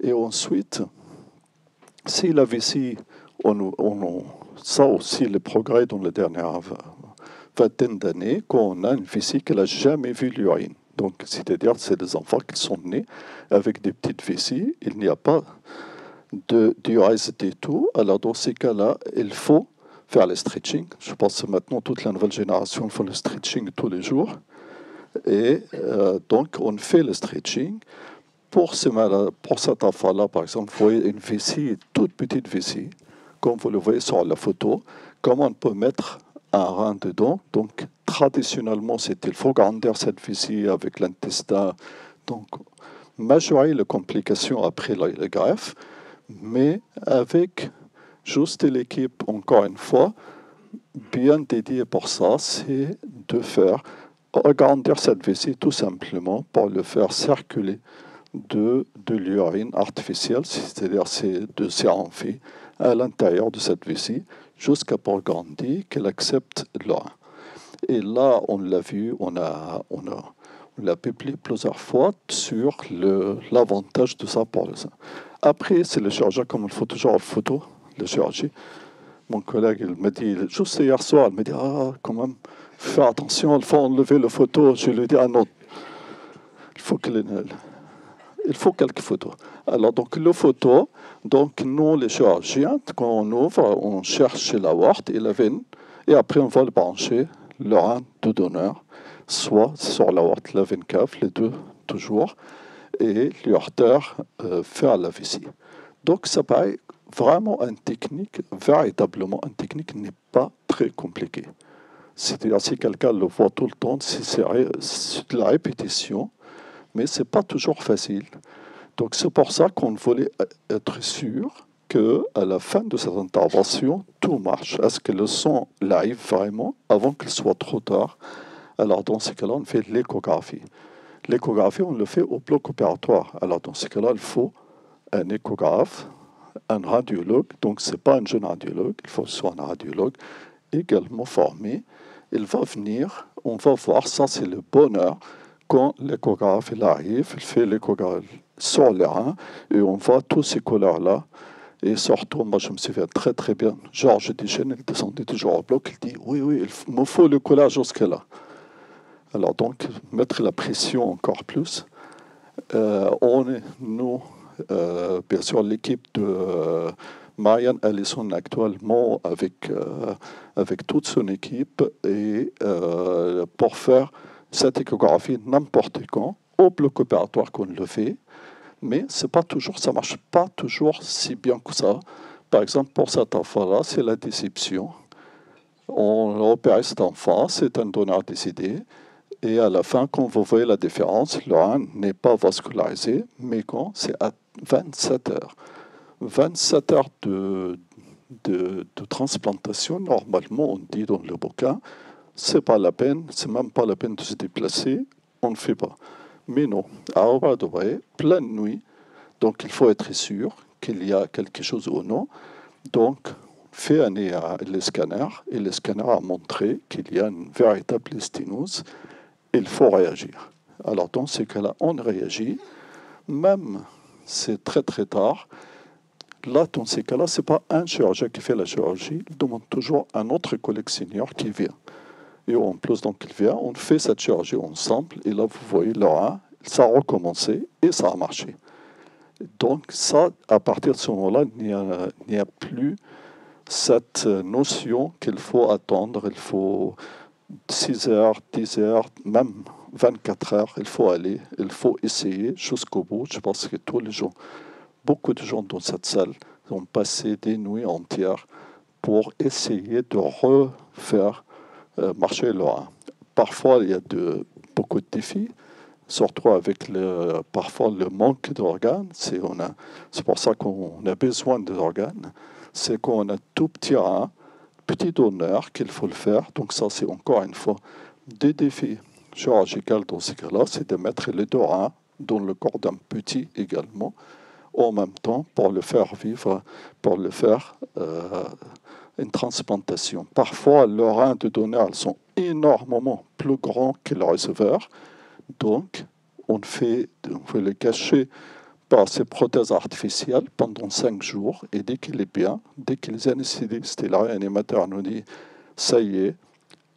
Speaker 4: Et ensuite, si la vessie, ça aussi, le progrès dans les dernières vingtaine d'années, quand on a une vessie qui n'a jamais vu l'urine. Donc, c'est-à-dire, c'est des enfants qui sont nés avec des petites vessies, il n'y a pas de diurèse et tout. Alors, dans ces cas-là, il faut faire le stretching. Je pense que maintenant, toute la nouvelle génération fait le stretching tous les jours. Et donc, on fait le stretching. Pour cet enfant-là, par exemple, vous voyez une vessie, toute petite vessie, comme vous le voyez sur la photo. Comment on peut mettre un rein dedans? Donc, traditionnellement, il faut grandir cette vessie avec l'intestin. Donc, majorer les complications après la greffe, mais avec juste l'équipe, encore une fois, bien dédiée pour ça, c'est de faire agrandir cette vessie tout simplement pour le faire circuler de l'urine artificielle, c'est-à-dire de sérum-vie à l'intérieur de cette vessie, jusqu'à pour grandir qu'elle accepte l'urine. Et là, on l'a vu, on l'a publié plusieurs fois sur l'avantage de ça pour le sein. Après, c'est le chirurgien, comme il faut toujours en photo, le chirurgien. Mon collègue, il m'a dit, juste hier soir, il m'a dit, quand même, fais attention, il faut enlever la photo. Je lui dis, ah non, il faut quelques photos. Alors, donc, les photos, donc, nous, les chirurgiens, quand on ouvre, on cherche l'aorte et la veine, et après, on va le brancher, le rein de donneur, soit sur l'aorte, la veine cave, les deux, toujours, et l'urteur faire la vessie. Donc, ça paraît vraiment une technique, véritablement une technique n'est pas très compliquée. C'est-à-dire, si quelqu'un le voit tout le temps, c'est de la répétition, mais ce n'est pas toujours facile. Donc, c'est pour ça qu'on voulait être sûr qu'à la fin de cette intervention, tout marche. Est-ce que le son arrive vraiment avant qu'il soit trop tard? Alors, dans ce cas-là, on fait l'échographie. L'échographie, on le fait au bloc opératoire. Alors, dans ce cas-là, il faut un échographe, un radiologue. Donc, ce n'est pas un jeune radiologue, il faut que ce soit un radiologue également formé. Il va venir, on va voir, ça c'est le bonheur, quand l'échographe il arrive, il fait l'échographe sur les reins, et on voit tous ces couleurs-là. Et surtout, moi je me souviens très très bien, Georges Deschênes, il descendait toujours au bloc, il dit « Oui, il me faut le collage jusque-là ». Alors donc, mettre la pression encore plus. Nous, bien sûr, l'équipe de Marianne Allison actuellement avec toute son équipe et pour faire cette échographie n'importe quand, au bloc opératoire qu'on le fait, mais c'est pas toujours, ça marche pas toujours si bien que ça. Par exemple, pour cet enfant-là, c'est la déception. On opère cet enfant, c'est un donneur décédé. Et à la fin, quand vous voyez la différence, le rein n'est pas vascularisé, mais quand c'est à 27 heures. 27 heures de transplantation, normalement, on dit dans le bouquin, c'est pas la peine, c'est même pas la peine de se déplacer, on ne fait pas. Mais non, à Robert de Bray, pleine nuit, donc il faut être sûr qu'il y a quelque chose ou non. Donc, on fait les scanners, et le scanner a montré qu'il y a une véritable sténose. Il faut réagir. Alors, dans ces cas-là, on réagit, même c'est très très tard. Là, dans ces cas-là, ce n'est pas un chirurgien qui fait la chirurgie, il demande toujours un autre collègue senior qui vient. Et en plus, donc, il vient, on fait cette chirurgie ensemble, et là, vous voyez, le rein, ça a recommencé, et ça a marché. Donc, ça, à partir de ce moment-là, il n'y a plus cette notion qu'il faut attendre, il faut 6 heures, 10 heures, même 24 heures, il faut aller, il faut essayer jusqu'au bout. Je pense que tous les gens, beaucoup de gens dans cette salle ont passé des nuits entières pour essayer de refaire marcher le rein. Parfois, il y a beaucoup de défis, surtout avec parfois le manque d'organes. C'est pour ça qu'on a besoin d'organes. C'est qu'on a tout petit rein, petit donneur qu'il faut le faire. Donc ça, c'est encore une fois des défis chirurgicaux dans ce cas-là, c'est de mettre les deux reins dans le corps d'un petit également, en même temps pour le faire vivre, pour le faire une transplantation. Parfois, les reins de donneur sont énormément plus grands que le receveur, donc on fait le cacher par ces prothèses artificielles pendant 5 jours, et dès qu'il est bien, dès que les anesthésistes et le réanimateur nous disent ça y est,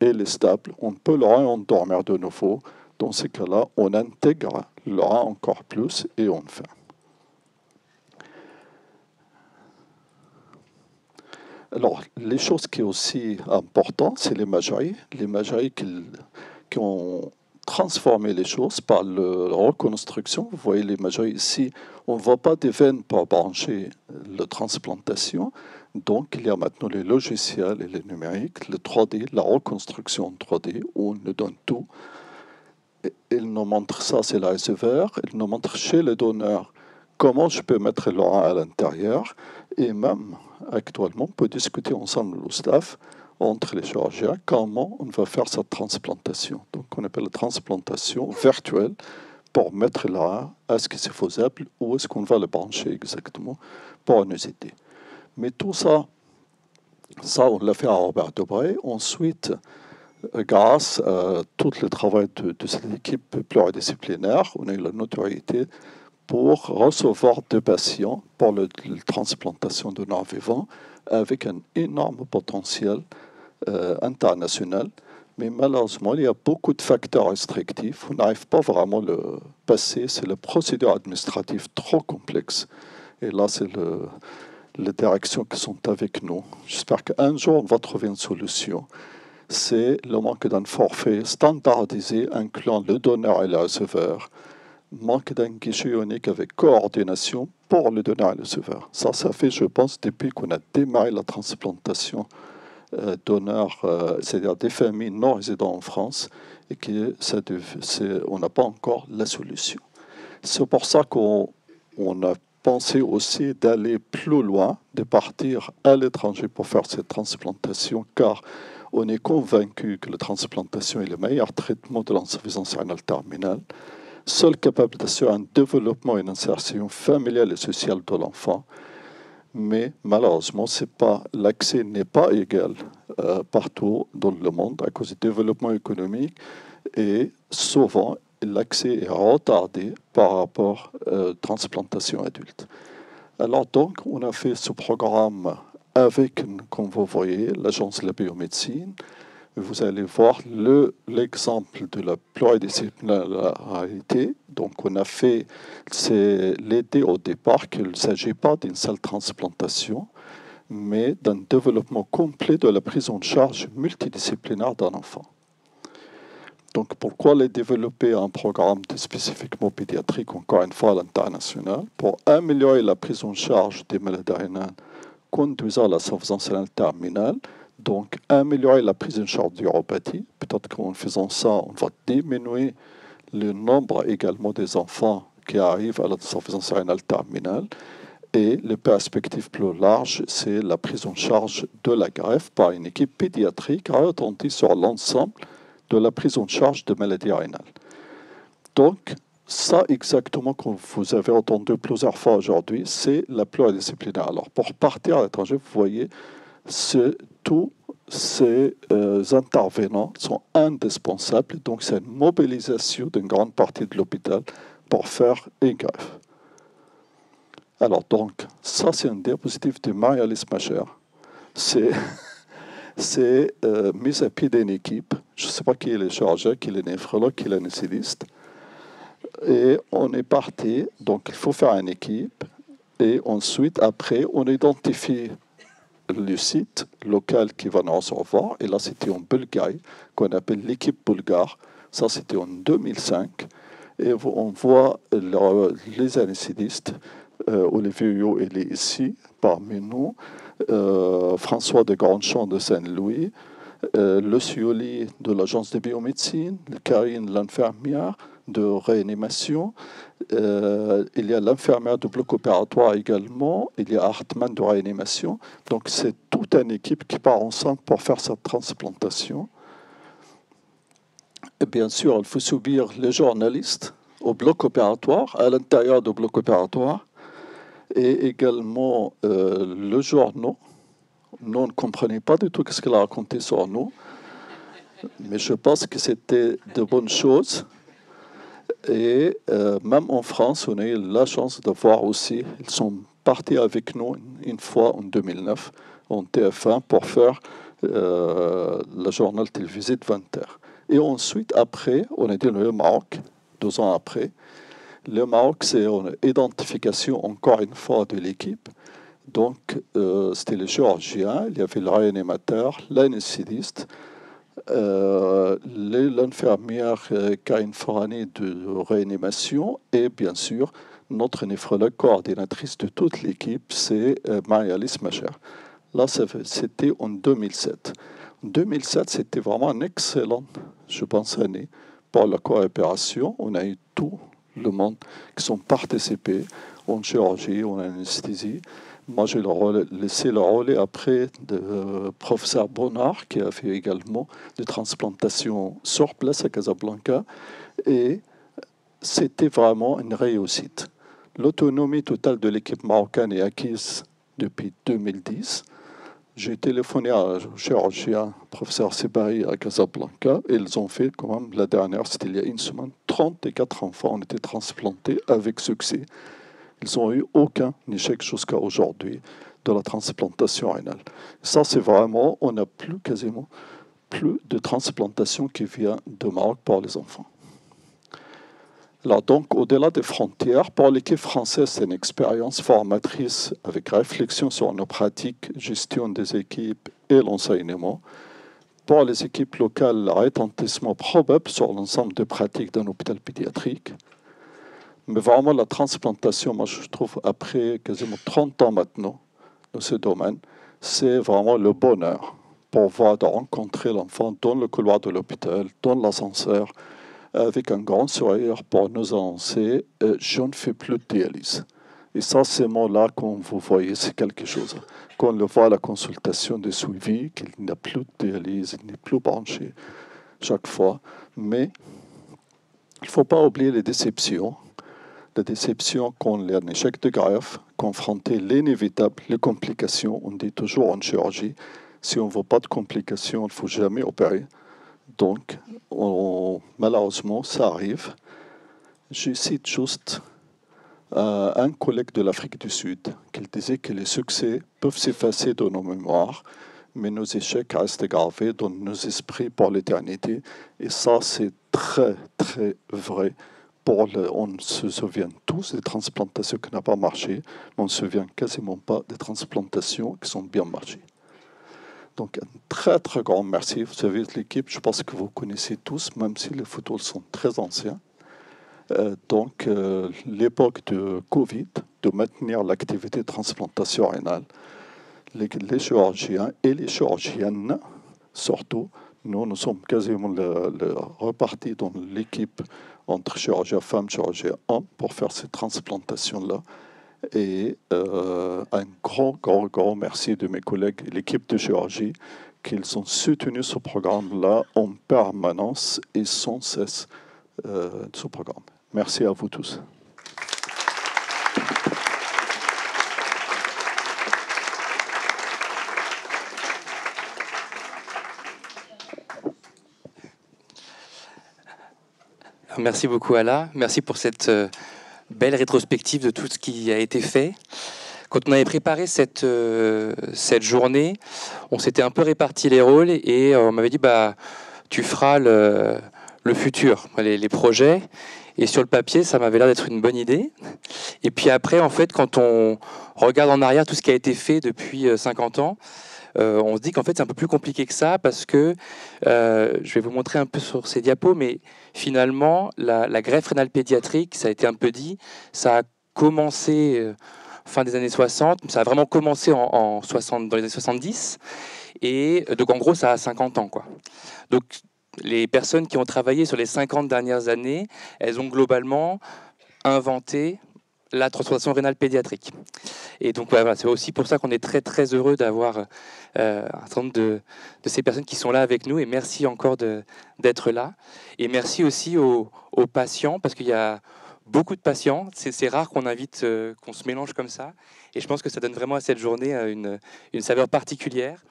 Speaker 4: il est stable, on peut le réendormir de nouveau. Dans ces cas-là, on intègre le rein encore plus et on fait. Alors, les choses qui sont aussi importantes, c'est l'imagerie. L'imagerie qui ont transformé les choses par la reconstruction. Vous voyez l'imagerie ici, on ne voit pas des veines pour brancher la transplantation. Donc, il y a maintenant les logiciels et les numériques, le 3D, la reconstruction en 3D, où on nous donne tout. Il nous montre ça, c'est le receveur. Il nous montre chez le donneur comment je peux mettre le rein à l'intérieur. Et même, actuellement, on peut discuter ensemble au staff, entre les chirurgiens, comment on va faire cette transplantation. Donc, on appelle la transplantation virtuelle pour mettre le rein. Est-ce que c'est faisable ou est-ce qu'on va le brancher exactement pour nous aider. Mais tout ça, on l'a fait à Robert de Bray. Ensuite, grâce à tout le travail de cette équipe pluridisciplinaire, on a eu la notoriété pour recevoir des patients pour la transplantation de nerfs vivants avec un énorme potentiel international. Mais malheureusement, il y a beaucoup de facteurs restrictifs. On n'arrive pas vraiment à le passer. C'est la procédure administrative trop complexe. Et là, c'est les directions qui sont avec nous. J'espère qu'un jour, on va trouver une solution. C'est le manque d'un forfait standardisé incluant le donneur et le receveur. Manque d'un guichet unique avec coordination pour le donneur et le receveur. Ça fait, je pense, depuis qu'on a démarré la transplantation donneurs, c'est-à-dire des familles non résidentes en France, et on n'a pas encore la solution. C'est pour ça qu'on a pensé aussi d'aller plus loin, de partir à l'étranger pour faire cette transplantation, car on est convaincu que la transplantation est le meilleur traitement de l'insuffisance rénale terminale, seul capable d'assurer un développement et une insertion familiale et sociale de l'enfant. Mais malheureusement, l'accès n'est pas égal partout dans le monde à cause du développement économique et souvent l'accès est retardé par rapport à la transplantation adulte. Alors donc, on a fait ce programme avec, comme vous voyez, l'Agence de la biomédecine. Vous allez voir l'exemple de la pluridisciplinarité. Donc, on a fait l'idée au départ qu'il ne s'agit pas d'une seule transplantation, mais d'un développement complet de la prise en charge multidisciplinaire d'un enfant. Donc, pourquoi les développer un programme spécifiquement pédiatrique, encore une fois à l'international, pour améliorer la prise en charge des maladies rénales conduisant à la l'insuffisance rénale terminale. Donc, améliorer la prise en charge d'uropathie. Peut-être qu'en faisant ça, on va diminuer le nombre également des enfants qui arrivent à l'insuffisance rénale terminale. Et les perspectives plus larges, c'est la prise en charge de la greffe par une équipe pédiatrique orientée sur l'ensemble de la prise en charge de maladies rénales. Donc, ça exactement, comme vous avez entendu plusieurs fois aujourd'hui, c'est la pluridisciplinaire. Alors, pour partir à l'étranger, vous voyez, tous ces intervenants sont indispensables. Donc, c'est une mobilisation d'une grande partie de l'hôpital pour faire une greffe. Alors, donc, ça, c'est un diapositive de Marie-Alice Macher. C'est mise à pied d'une équipe. Je ne sais pas qui est le chargé, qui est le néphrologue, qui est l'anesthésiste. Et on est parti. Donc, il faut faire une équipe. Et ensuite, après, on identifie le site local qui va nous recevoir. Et là, c'était en Bulgarie, qu'on appelle l'équipe bulgare. Ça, c'était en 2005. Et on voit les anesthésistes. Olivier Huyot, il est ici, parmi nous. François de Grandchamp de Saint-Louis. Le Cioli de l'Agence de biomédecine. Karine, l'infirmière de réanimation. Il y a l'infirmière de bloc opératoire également. Il y a Hartmann de réanimation. Donc, c'est toute une équipe qui part ensemble pour faire cette transplantation. Et bien sûr, il faut subir les journalistes au bloc opératoire, à l'intérieur du bloc opératoire, et également le journal. Nous, on ne comprenait pas du tout ce qu'il a raconté sur nous, mais je pense que c'était de bonnes choses. Et même en France, on a eu la chance de voir aussi, ils sont partis avec nous une fois en 2009 en TF1 pour faire le journal télévisé de 20h. Et ensuite, après, on est dans le Maroc, 2 ans après. Le Maroc, c'est une identification, encore une fois, de l'équipe. Donc, c'était le chirurgien, il y avait le réanimateur, l'anesthésiste, l'infirmière Karine Forani de réanimation et bien sûr notre néphrologue coordinatrice de toute l'équipe, c'est Marie-Alice Macher. Là, c'était en 2007. En 2007, c'était vraiment une excellente, je pense, année pour la coopération. On a eu tout le monde qui sont participés en chirurgie, en anesthésie. Moi, j'ai laissé le relais après de professeur Bonnard, qui a fait également des transplantations sur place à Casablanca. Et c'était vraiment une réussite. L'autonomie totale de l'équipe marocaine est acquise depuis 2010. J'ai téléphoné au chirurgien, professeur Sebari à Casablanca, et ils ont fait quand même, la dernière, c'était il y a une semaine, 34 enfants ont été transplantés avec succès. Ils n'ont eu aucun échec jusqu'à aujourd'hui de la transplantation rénale. Ça, c'est vraiment, on n'a plus quasiment plus de transplantation qui vient de Maroc pour les enfants. Alors donc, au-delà des frontières, pour l'équipe française, c'est une expérience formatrice avec réflexion sur nos pratiques, gestion des équipes et l'enseignement. Pour les équipes locales, le retentissement probable sur l'ensemble des pratiques d'un hôpital pédiatrique. Mais vraiment, la transplantation, moi je trouve, après quasiment 30 ans maintenant dans ce domaine, c'est vraiment le bonheur pour voir de rencontrer l'enfant dans le couloir de l'hôpital, dans l'ascenseur, avec un grand sourire pour nous annoncer je ne fais plus de dialyse. Et ça, ces mots-là, quand vous voyez, c'est quelque chose. Quand on le voit à la consultation de suivi, qu'il n'y a plus de dialyse, il n'est plus branché chaque fois. Mais il ne faut pas oublier les déceptions. La déception quand il y a un échec de greffe, confronter l'inévitable, les complications. On dit toujours en chirurgie, si on ne veut pas de complications, il ne faut jamais opérer. Donc, malheureusement, ça arrive. Je cite juste un collègue de l'Afrique du Sud qui disait que les succès peuvent s'effacer de nos mémoires, mais nos échecs restent gravés dans nos esprits pour l'éternité. Et ça, c'est très, très vrai. On se souvient tous des transplantations qui n'ont pas marché, mais on ne se souvient quasiment pas des transplantations qui sont bien marchées. Donc, un très, très grand merci. Vous savez, l'équipe, je pense que vous connaissez tous, même si les photos sont très anciennes. L'époque de Covid, de maintenir l'activité de transplantation rénale, les chirurgiens et les chirurgiennes, surtout, nous sommes quasiment repartis dans l'équipe entre chirurgiens femmes et chirurgiens hommes pour faire ces transplantations-là. Et un grand merci de mes collègues et l'équipe de chirurgie qu'ils ont soutenu ce programme-là en permanence et sans cesse ce programme. Merci à vous tous.
Speaker 6: Merci beaucoup Ala, merci pour cette belle rétrospective de tout ce qui a été fait. Quand on avait préparé cette journée, on s'était un peu réparti les rôles et on m'avait dit tu feras le futur, les projets. Et sur le papier, ça m'avait l'air d'être une bonne idée. Et puis après, en fait, quand on regarde en arrière tout ce qui a été fait depuis 50 ans, on se dit qu'en fait, c'est un peu plus compliqué que ça parce que, je vais vous montrer un peu sur ces diapos, mais finalement, la greffe rénale pédiatrique, ça a été un peu dit, ça a commencé fin des années 60, ça a vraiment commencé dans les années 70, et donc en gros, ça a 50 ans, quoi. Donc, les personnes qui ont travaillé sur les 50 dernières années, elles ont globalement inventé la transplantation rénale pédiatrique. Et donc, voilà, c'est aussi pour ça qu'on est très, très heureux d'avoir un certain nombre de ces personnes qui sont là avec nous. Et merci encore d'être là. Et merci aussi aux patients, parce qu'il y a beaucoup de patients. C'est rare qu'on invite, qu'on se mélange comme ça. Et je pense que ça donne vraiment à cette journée une saveur particulière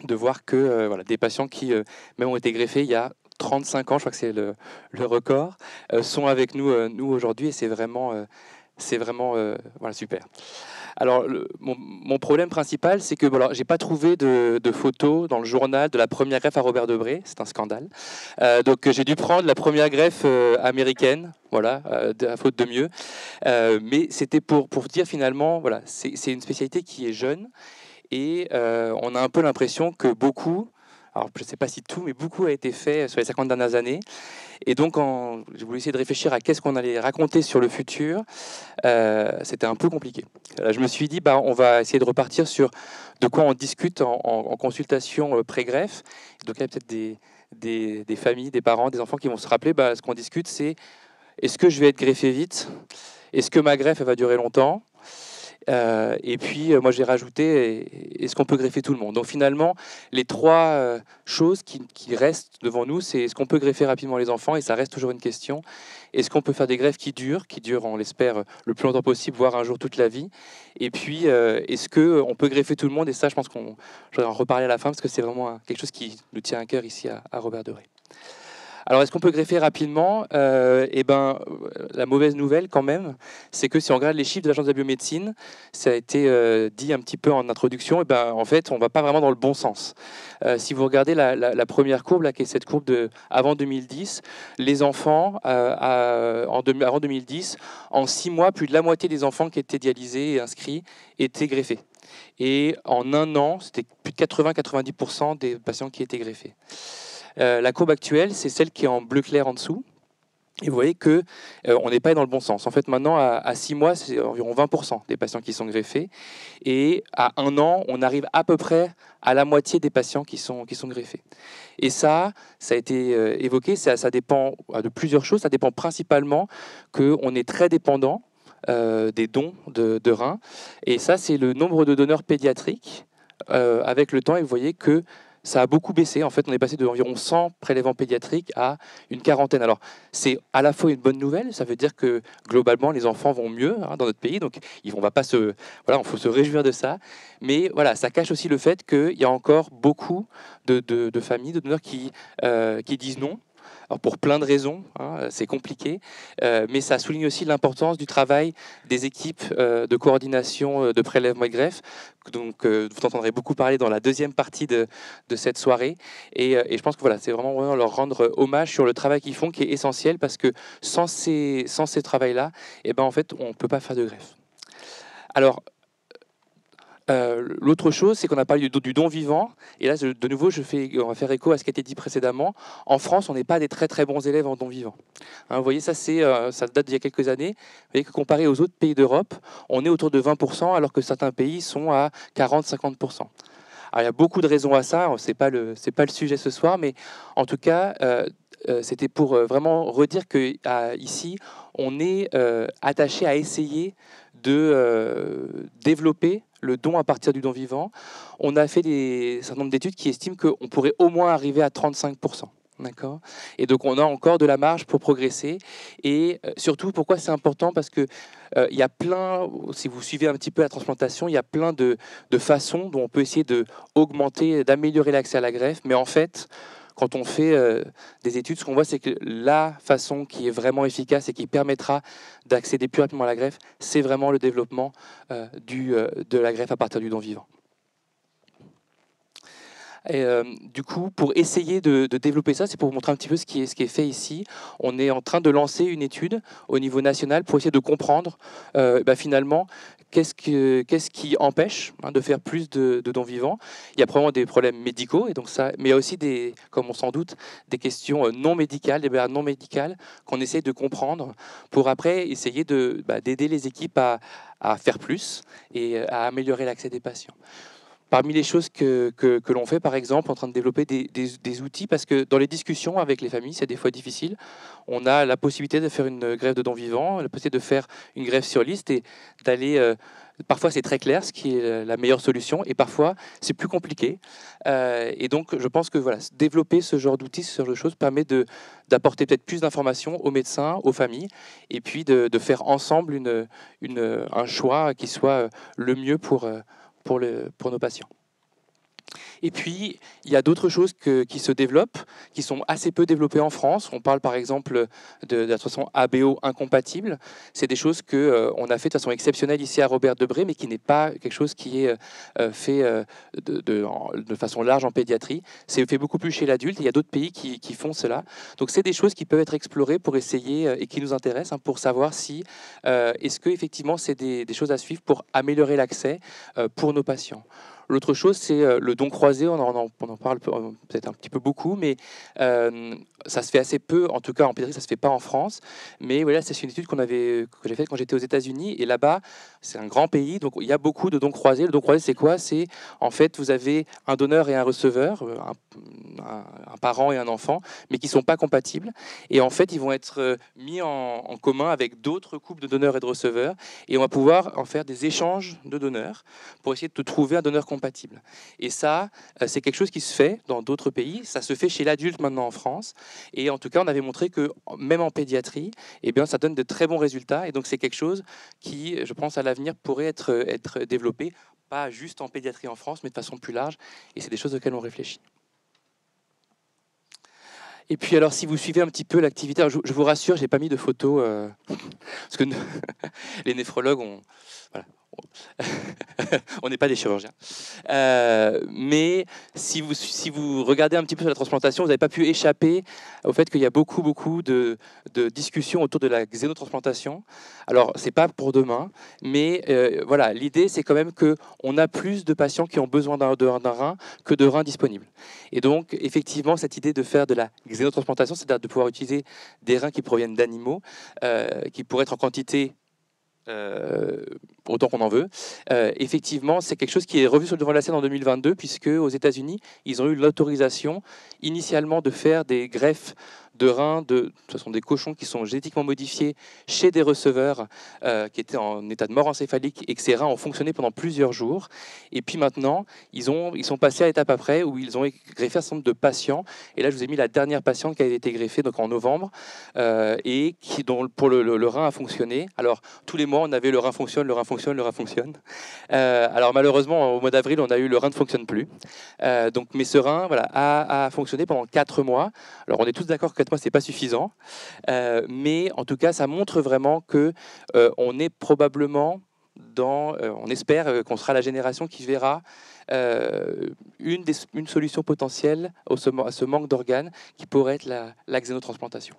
Speaker 6: de voir que des patients qui même ont été greffés il y a 35 ans, je crois que c'est le record, sont avec nous aujourd'hui, et c'est vraiment super. Alors, mon problème principal, c'est que j'ai pas trouvé de photos dans le journal de la première greffe à Robert Debré. C'est un scandale. Donc, j'ai dû prendre la première greffe américaine, à faute de mieux. Mais c'était pour dire finalement, c'est une spécialité qui est jeune. Et on a un peu l'impression que beaucoup, alors je ne sais pas si tout, mais beaucoup a été fait sur les 50 dernières années. Et donc, j'ai voulu essayer de réfléchir à qu'est-ce qu'on allait raconter sur le futur. C'était un peu compliqué. Je me suis dit, on va essayer de repartir sur de quoi on discute en consultation pré-greffe. Donc, il y a peut-être des familles, des parents, des enfants qui vont se rappeler, ce qu'on discute, c'est est-ce que je vais être greffé vite? Est-ce que ma greffe elle va durer longtemps? Et puis, moi, j'ai rajouté, est-ce qu'on peut greffer tout le monde? Donc, finalement, les trois choses qui restent devant nous, c'est est-ce qu'on peut greffer rapidement les enfants? Et ça reste toujours une question. Est-ce qu'on peut faire des greffes qui durent, on l'espère, le plus longtemps possible, voire un jour toute la vie? Et puis, est-ce qu'on peut greffer tout le monde? Et ça, je pense qu'on va en reparler à la fin, parce que c'est vraiment quelque chose qui nous tient à cœur ici à Robert Debré. Alors, est-ce qu'on peut greffer rapidement? La mauvaise nouvelle, quand même, c'est que si on regarde les chiffres de l'Agence de la biomédecine, ça a été dit un petit peu en introduction, en fait, on ne va pas vraiment dans le bon sens. Si vous regardez la première courbe, là, qui est cette courbe avant 2010, les enfants, avant 2010, en 6 mois, plus de la moitié des enfants qui étaient dialysés et inscrits étaient greffés. Et en 1 an, c'était plus de 80-90% des patients qui étaient greffés. La courbe actuelle, c'est celle qui est en bleu clair en dessous. Et vous voyez qu'on n'est pas dans le bon sens. En fait, maintenant, à 6 mois, c'est environ 20% des patients qui sont greffés. Et à 1 an, on arrive à peu près à la moitié des patients qui sont greffés. Et ça a été évoqué, ça dépend de plusieurs choses. Ça dépend principalement qu'on est très dépendant des dons de reins. Et ça, c'est le nombre de donneurs pédiatriques avec le temps. Et vous voyez que ça a beaucoup baissé. En fait, on est passé d'environ 100 prélèvements pédiatriques à une quarantaine. Alors, c'est à la fois une bonne nouvelle. Ça veut dire que, globalement, les enfants vont mieux dans notre pays. Donc, il faut se réjouir de ça. Mais voilà, ça cache aussi le fait qu'il y a encore beaucoup de familles, de donneurs qui disent non. Alors pour plein de raisons, c'est compliqué, mais ça souligne aussi l'importance du travail des équipes de coordination de prélèvement et de greffe. Donc, vous entendrez beaucoup parler dans la deuxième partie de cette soirée. Et je pense que voilà, c'est vraiment leur rendre hommage sur le travail qu'ils font, qui est essentiel, parce que sans ces travails-là, en fait, on ne peut pas faire de greffe. Alors, l'autre chose, c'est qu'on a parlé du don vivant. Et là, de nouveau, on va faire écho à ce qui a été dit précédemment. En France, on n'est pas des très très bons élèves en don vivant. Vous voyez, ça date d'il y a quelques années. Vous voyez que comparé aux autres pays d'Europe, on est autour de 20%, alors que certains pays sont à 40-50%. Alors, il y a beaucoup de raisons à ça. C'est pas le sujet ce soir, mais en tout cas, c'était pour vraiment redire que ici, on est attaché à essayer de développer le don à partir du don vivant. On a fait un certain nombre d'études qui estiment qu'on pourrait au moins arriver à 35%. D'accord. Et donc on a encore de la marge pour progresser. Et surtout, pourquoi c'est important? Parce que il y a plein, si vous suivez un petit peu la transplantation, il y a plein de façons dont on peut essayer d'augmenter, d'améliorer l'accès à la greffe. Mais en fait, quand on fait des études, ce qu'on voit, c'est que la façon qui est vraiment efficace et qui permettra d'accéder plus rapidement à la greffe, c'est vraiment le développement de la greffe à partir du don vivant. Et, du coup, pour essayer de développer ça, c'est pour vous montrer un petit peu ce qui est fait ici. On est en train de lancer une étude au niveau national pour essayer de comprendre finalement qu'est-ce qui empêche de faire plus de dons vivants. Il y a probablement des problèmes médicaux, et donc mais il y a aussi comme on s'en doute, des questions non médicales, des barrières non médicales qu'on essaie de comprendre pour après essayer d'aider les équipes à faire plus et à améliorer l'accès des patients. Parmi les choses que l'on fait, par exemple, en train de développer des outils, parce que dans les discussions avec les familles, c'est des fois difficile. On a la possibilité de faire une greffe de dons vivants, la possibilité de faire une greffe sur liste et d'aller... Parfois, c'est très clair, ce qui est la meilleure solution, et parfois, c'est plus compliqué. Et donc, je pense que voilà, développer ce genre d'outils, ce genre de choses, permet d'apporter peut-être plus d'informations aux médecins, aux familles, et puis de faire ensemble un choix qui soit le mieux pour nos patients. Et puis, il y a d'autres choses qui se développent, qui sont assez peu développées en France. On parle par exemple de la façon ABO incompatible. C'est des choses qu'on a fait de façon exceptionnelle ici à Robert Debré, mais qui n'est pas quelque chose qui est fait de façon large en pédiatrie. C'est fait beaucoup plus chez l'adulte. Il y a d'autres pays qui font cela. Donc, c'est des choses qui peuvent être explorées pour essayer et qui nous intéressent, pour savoir si est-ce que effectivement c'est des choses à suivre pour améliorer l'accès pour nos patients. L'autre chose, c'est le don croisé. On en parle peut-être un petit peu beaucoup, mais ça se fait assez peu. En tout cas, en pédiatrie, ça ne se fait pas en France. Mais voilà, c'est une étude que j'ai faite quand j'étais aux États-Unis. Et là-bas, c'est un grand pays, donc il y a beaucoup de dons croisés. Le don croisé, c'est quoi? C'est en fait, vous avez un donneur et un receveur, un parent et un enfant, mais qui ne sont pas compatibles. Et en fait, ils vont être mis en commun avec d'autres couples de donneurs et de receveurs. Et on va pouvoir en faire des échanges de donneurs pour essayer de trouver un donneur compatible. Et ça, c'est quelque chose qui se fait dans d'autres pays. Ça se fait chez l'adulte maintenant en France. Et en tout cas, on avait montré que même en pédiatrie, ça donne de très bons résultats. Et donc, c'est quelque chose qui, je pense, à l'avenir pourrait être développé, pas juste en pédiatrie en France, mais de façon plus large. Et c'est des choses auxquelles on réfléchit. Et puis alors, si vous suivez un petit peu l'activité, je vous rassure, j'ai pas mis de photos, parce que les néphrologues, voilà, on n'est pas des chirurgiens. Mais si vous regardez un petit peu sur la transplantation, vous n'avez pas pu échapper au fait qu'il y a beaucoup de discussions autour de la xénotransplantation. Alors, c'est pas pour demain, mais voilà, l'idée, c'est quand même qu'on a plus de patients qui ont besoin d'un rein que de reins disponibles. Et donc, effectivement, cette idée de faire de la xénotransplantation, c'est-à-dire de pouvoir utiliser des reins qui proviennent d'animaux, qui pourraient être en quantité autant qu'on en veut. Effectivement, c'est quelque chose qui est revu sur le devant de la scène en 2022, puisque aux États-Unis, ils ont eu l'autorisation initialement de faire des greffes de reins, ce sont des cochons qui sont génétiquement modifiés chez des receveurs qui étaient en état de mort encéphalique et que ces reins ont fonctionné pendant plusieurs jours. Et puis maintenant, ils sont passés à l'étape après où ils ont greffé un certain nombre de patients. Et là, je vous ai mis la dernière patiente qui a été greffée donc en novembre et dont pour le rein a fonctionné. Alors, tous les mois, on avait le rein fonctionne, le rein fonctionne, le rein fonctionne. Alors, malheureusement, au mois d'avril, on a eu le rein ne fonctionne plus. Mais ce rein voilà, a fonctionné pendant 4 mois. Alors, on est tous d'accord que 4 mois, c'est pas suffisant. Mais en tout cas, ça montre vraiment que on est probablement on espère qu'on sera la génération qui verra une solution potentielle à ce manque d'organes qui pourrait être la xénotransplantation.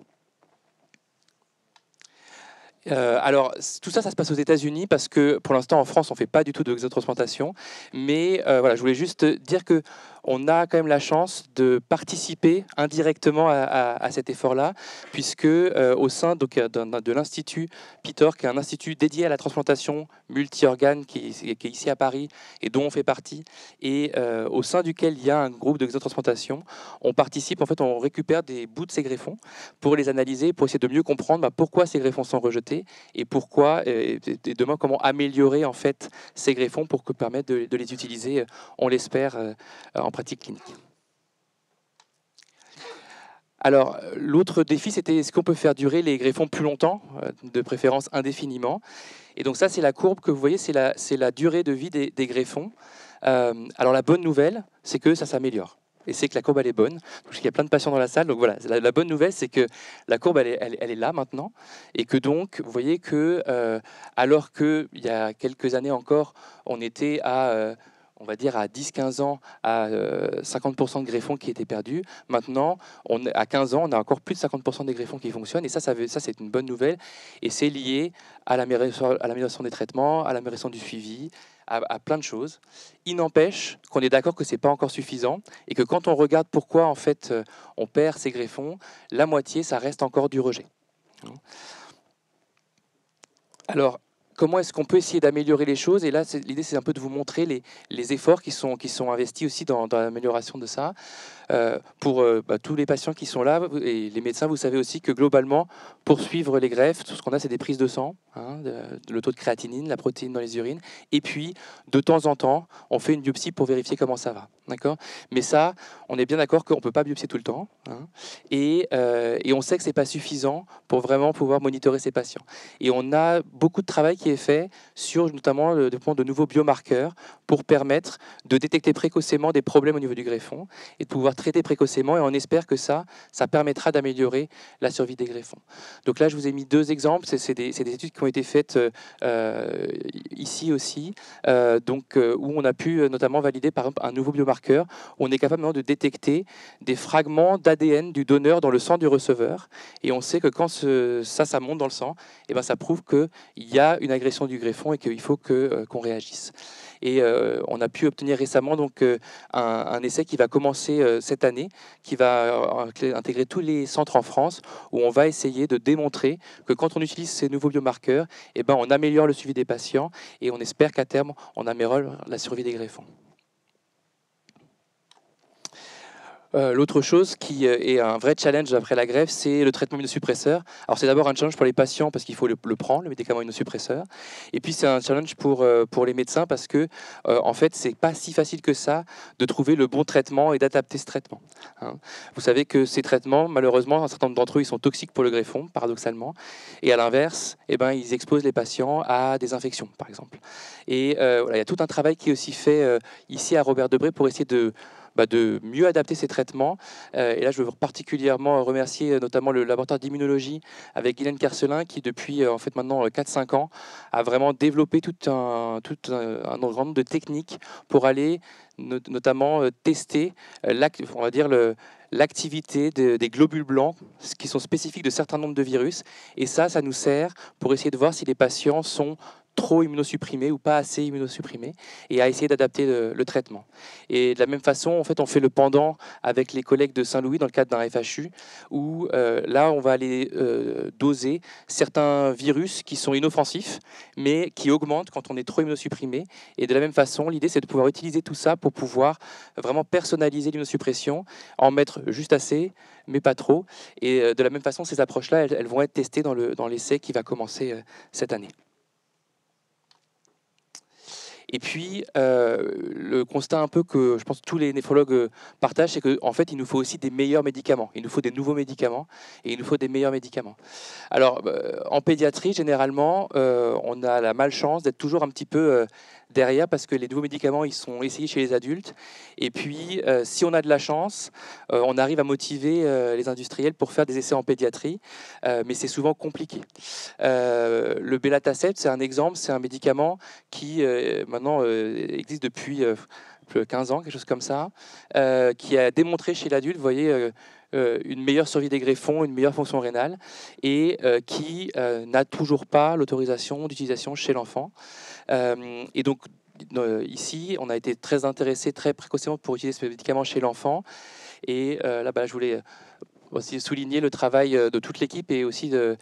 Speaker 6: Alors, tout ça, ça se passe aux États-Unis parce que pour l'instant, en France, on ne fait pas du tout de xénotransplantation. Mais voilà, je voulais juste dire qu'on a quand même la chance de participer indirectement à cet effort-là, puisque au sein de l'Institut Pitor, qui est un institut dédié à la transplantation multi-organes, qui est ici à Paris et dont on fait partie, et au sein duquel il y a un groupe de xénotransplantation, on participe, en fait, on récupère des bouts de ces greffons pour les analyser, pour essayer de mieux comprendre pourquoi ces greffons sont rejetés et pourquoi, et demain, comment améliorer en fait ces greffons pour permettre de les utiliser, on l'espère, en pratique clinique. Alors, l'autre défi, c'était est-ce qu'on peut faire durer les greffons plus longtemps, de préférence indéfiniment. Et donc ça, c'est la courbe que vous voyez, c'est la durée de vie des greffons. Alors la bonne nouvelle, c'est que ça s'améliore. Et c'est que la courbe, elle est bonne. Donc, il y a plein de patients dans la salle. Donc voilà, la bonne nouvelle, c'est que la courbe, elle est là maintenant. Et que donc, vous voyez que, alors qu'il y a quelques années encore, on était on va dire à 10-15 ans, à 50% de greffons qui étaient perdus. Maintenant, à 15 ans, on a encore plus de 50% des greffons qui fonctionnent. Et ça c'est une bonne nouvelle. Et c'est lié à l'amélioration des traitements, à l'amélioration du suivi, à plein de choses. Il n'empêche qu'on est d'accord que ce n'est pas encore suffisant et que quand on regarde pourquoi en fait on perd ces greffons, la moitié, ça reste encore du rejet. Alors, comment est-ce qu'on peut essayer d'améliorer les choses? Et là, l'idée, c'est un peu de vous montrer les efforts qui sont investis aussi dans l'amélioration de ça. Pour tous les patients qui sont là, et les médecins, vous savez aussi que globalement, pour suivre les greffes, tout ce qu'on a, c'est des prises de sang, le taux de créatinine, la protéine dans les urines, et puis, de temps en temps, on fait une biopsie pour vérifier comment ça va. D'accord? Mais ça, on est bien d'accord qu'on ne peut pas biopsier tout le temps, et on sait que ce n'est pas suffisant pour vraiment pouvoir monitorer ces patients. Et on a beaucoup de travail qui est fait sur notamment le déploiement de nouveaux biomarqueurs pour permettre de détecter précocement des problèmes au niveau du greffon et de pouvoir traiter précocement, et on espère que ça permettra d'améliorer la survie des greffons. Donc là, je vous ai mis 2 exemples, c'est des études qui ont été faites ici aussi, où on a pu notamment valider par exemple un nouveau biomarqueur, où on est capable maintenant de détecter des fragments d'ADN du donneur dans le sang du receveur, et on sait que quand ça monte dans le sang, et ben ça prouve qu'il y a une agression du greffon et qu'il faut qu'on réagisse. Et on a pu obtenir récemment donc, un essai qui va commencer cette année, qui va intégrer tous les centres en France, où on va essayer de démontrer que quand on utilise ces nouveaux biomarqueurs, eh ben, on améliore le suivi des patients et on espère qu'à terme, on améliore la survie des greffons. L'autre chose qui est un vrai challenge après la greffe, c'est le traitement immunosuppresseur. Alors c'est d'abord un challenge pour les patients parce qu'il faut le prendre, le médicament immunosuppresseur. Et puis c'est un challenge pour les médecins parce que en fait c'est pas si facile que ça de trouver le bon traitement et d'adapter ce traitement. Vous savez que ces traitements, malheureusement, un certain nombre d'entre eux, ils sont toxiques pour le greffon, paradoxalement. Et à l'inverse, eh ben, ils exposent les patients à des infections, par exemple. Et voilà, il y a tout un travail qui est aussi fait ici à Robert Debré pour essayer de de mieux adapter ces traitements. Et là, je veux particulièrement remercier notamment le laboratoire d'immunologie avec Guylaine Carcelin qui, depuis en fait maintenant 4-5 ans, a vraiment développé tout un grand nombre de techniques pour aller notamment tester on va dire l'activité des globules blancs qui sont spécifiques de certains nombres de virus. Et ça nous sert pour essayer de voir si les patients sont trop immunosupprimés ou pas assez immunosupprimés et à essayer d'adapter le traitement. Et de la même façon, en fait, on fait le pendant avec les collègues de Saint-Louis dans le cadre d'un FHU où là, on va aller doser certains virus qui sont inoffensifs mais qui augmentent quand on est trop immunosupprimé. Et de la même façon, l'idée, c'est de pouvoir utiliser tout ça pour pouvoir vraiment personnaliser l'immunosuppression, en mettre juste assez, mais pas trop. Et de la même façon, ces approches-là, elles vont être testées dans l'essai qui va commencer cette année. Et puis, le constat un peu que je pense que tous les néphrologues partagent, c'est qu'en fait, il nous faut aussi des meilleurs médicaments. Il nous faut des nouveaux médicaments et il nous faut des meilleurs médicaments. Alors, en pédiatrie, généralement, on a la malchance d'être toujours un petit peu derrière parce que les nouveaux médicaments, ils sont essayés chez les adultes. Et puis, si on a de la chance, on arrive à motiver les industriels pour faire des essais en pédiatrie, mais c'est souvent compliqué. Le belatacept, c'est un exemple, c'est un médicament qui maintenant existe depuis 15 ans, quelque chose comme ça, qui a démontré chez l'adulte, vous voyez, une meilleure survie des greffons, une meilleure fonction rénale, et qui n'a toujours pas l'autorisation d'utilisation chez l'enfant. Et donc, ici, on a été très intéressé très précocement pour utiliser ce médicament chez l'enfant. Et là, je voulais aussi souligner le travail de toute l'équipe et aussi de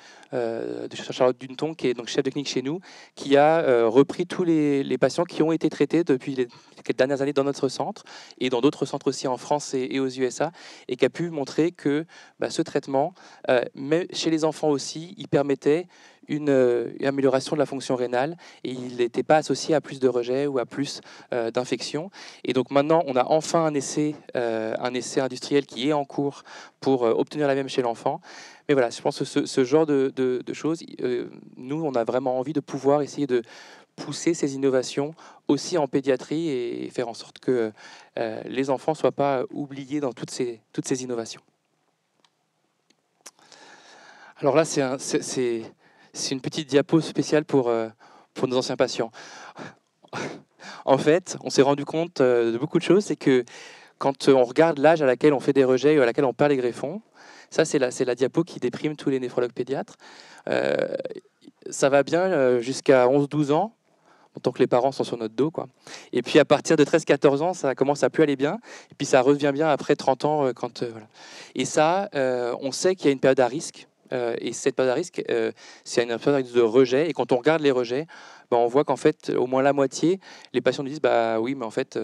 Speaker 6: Charlotte Dunton, qui est donc chef de clinique chez nous, qui a repris tous les patients qui ont été traités depuis les dernières années dans notre centre et dans d'autres centres aussi en France et aux USA, et qui a pu montrer que ce traitement, mais chez les enfants aussi, il permettait une amélioration de la fonction rénale et il n'était pas associé à plus de rejets ou à plus d'infections. Et donc maintenant, on a enfin un essai industriel qui est en cours pour obtenir la même chez l'enfant. Mais voilà, je pense que ce genre de choses, nous, on a vraiment envie de pouvoir essayer de pousser ces innovations aussi en pédiatrie et faire en sorte que les enfants ne soient pas oubliés dans toutes ces innovations. Alors là, c'est une petite diapo spéciale pour nos anciens patients. En fait, on s'est rendu compte de beaucoup de choses, c'est que quand on regarde l'âge à laquelle on fait des rejets ou à laquelle on perd les greffons, ça c'est la diapo qui déprime tous les néphrologues pédiatres. Ça va bien jusqu'à 11-12 ans, tant que les parents sont sur notre dos, quoi. Et puis à partir de 13-14 ans, ça commence à plus aller bien. Et puis ça revient bien après 30 ans. Voilà. Et ça, on sait qu'il y a une période à risque. Et cette période à risque, c'est une période à risque de rejet. Et quand on regarde les rejets, on voit qu'en fait, au moins la moitié, les patients nous disent oui, mais en fait,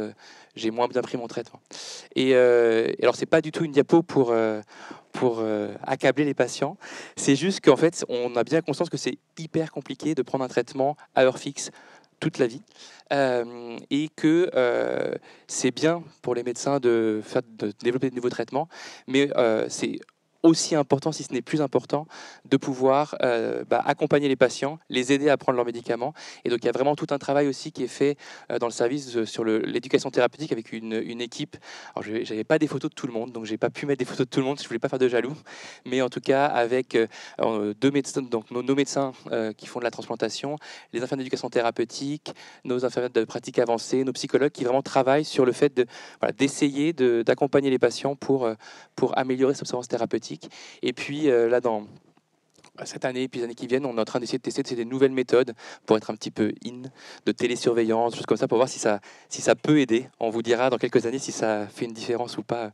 Speaker 6: j'ai moins bien pris mon traitement. Et alors, c'est pas du tout une diapo pour accabler les patients. C'est juste qu'en fait, on a bien conscience que c'est hyper compliqué de prendre un traitement à heure fixe toute la vie. Et que c'est bien pour les médecins de développer de nouveaux traitements, mais c'est aussi important, si ce n'est plus important, de pouvoir accompagner les patients, les aider à prendre leurs médicaments. Et donc, il y a vraiment tout un travail aussi qui est fait dans le service sur l'éducation thérapeutique avec une équipe. Alors, je n'avais pas des photos de tout le monde, donc je n'ai pas pu mettre des photos de tout le monde, je ne voulais pas faire de jaloux. Mais en tout cas, avec deux médecins, donc nos médecins qui font de la transplantation, les infirmiers d'éducation thérapeutique, nos infirmières de pratique avancée, nos psychologues qui vraiment travaillent sur le fait d'essayer d'accompagner les patients pour améliorer cette observance thérapeutique. Et puis là, dans cette année et puis les années qui viennent, on est en train d'essayer de tester des nouvelles méthodes pour être un petit peu de télésurveillance, choses comme ça, pour voir si ça peut aider. On vous dira dans quelques années si ça fait une différence ou pas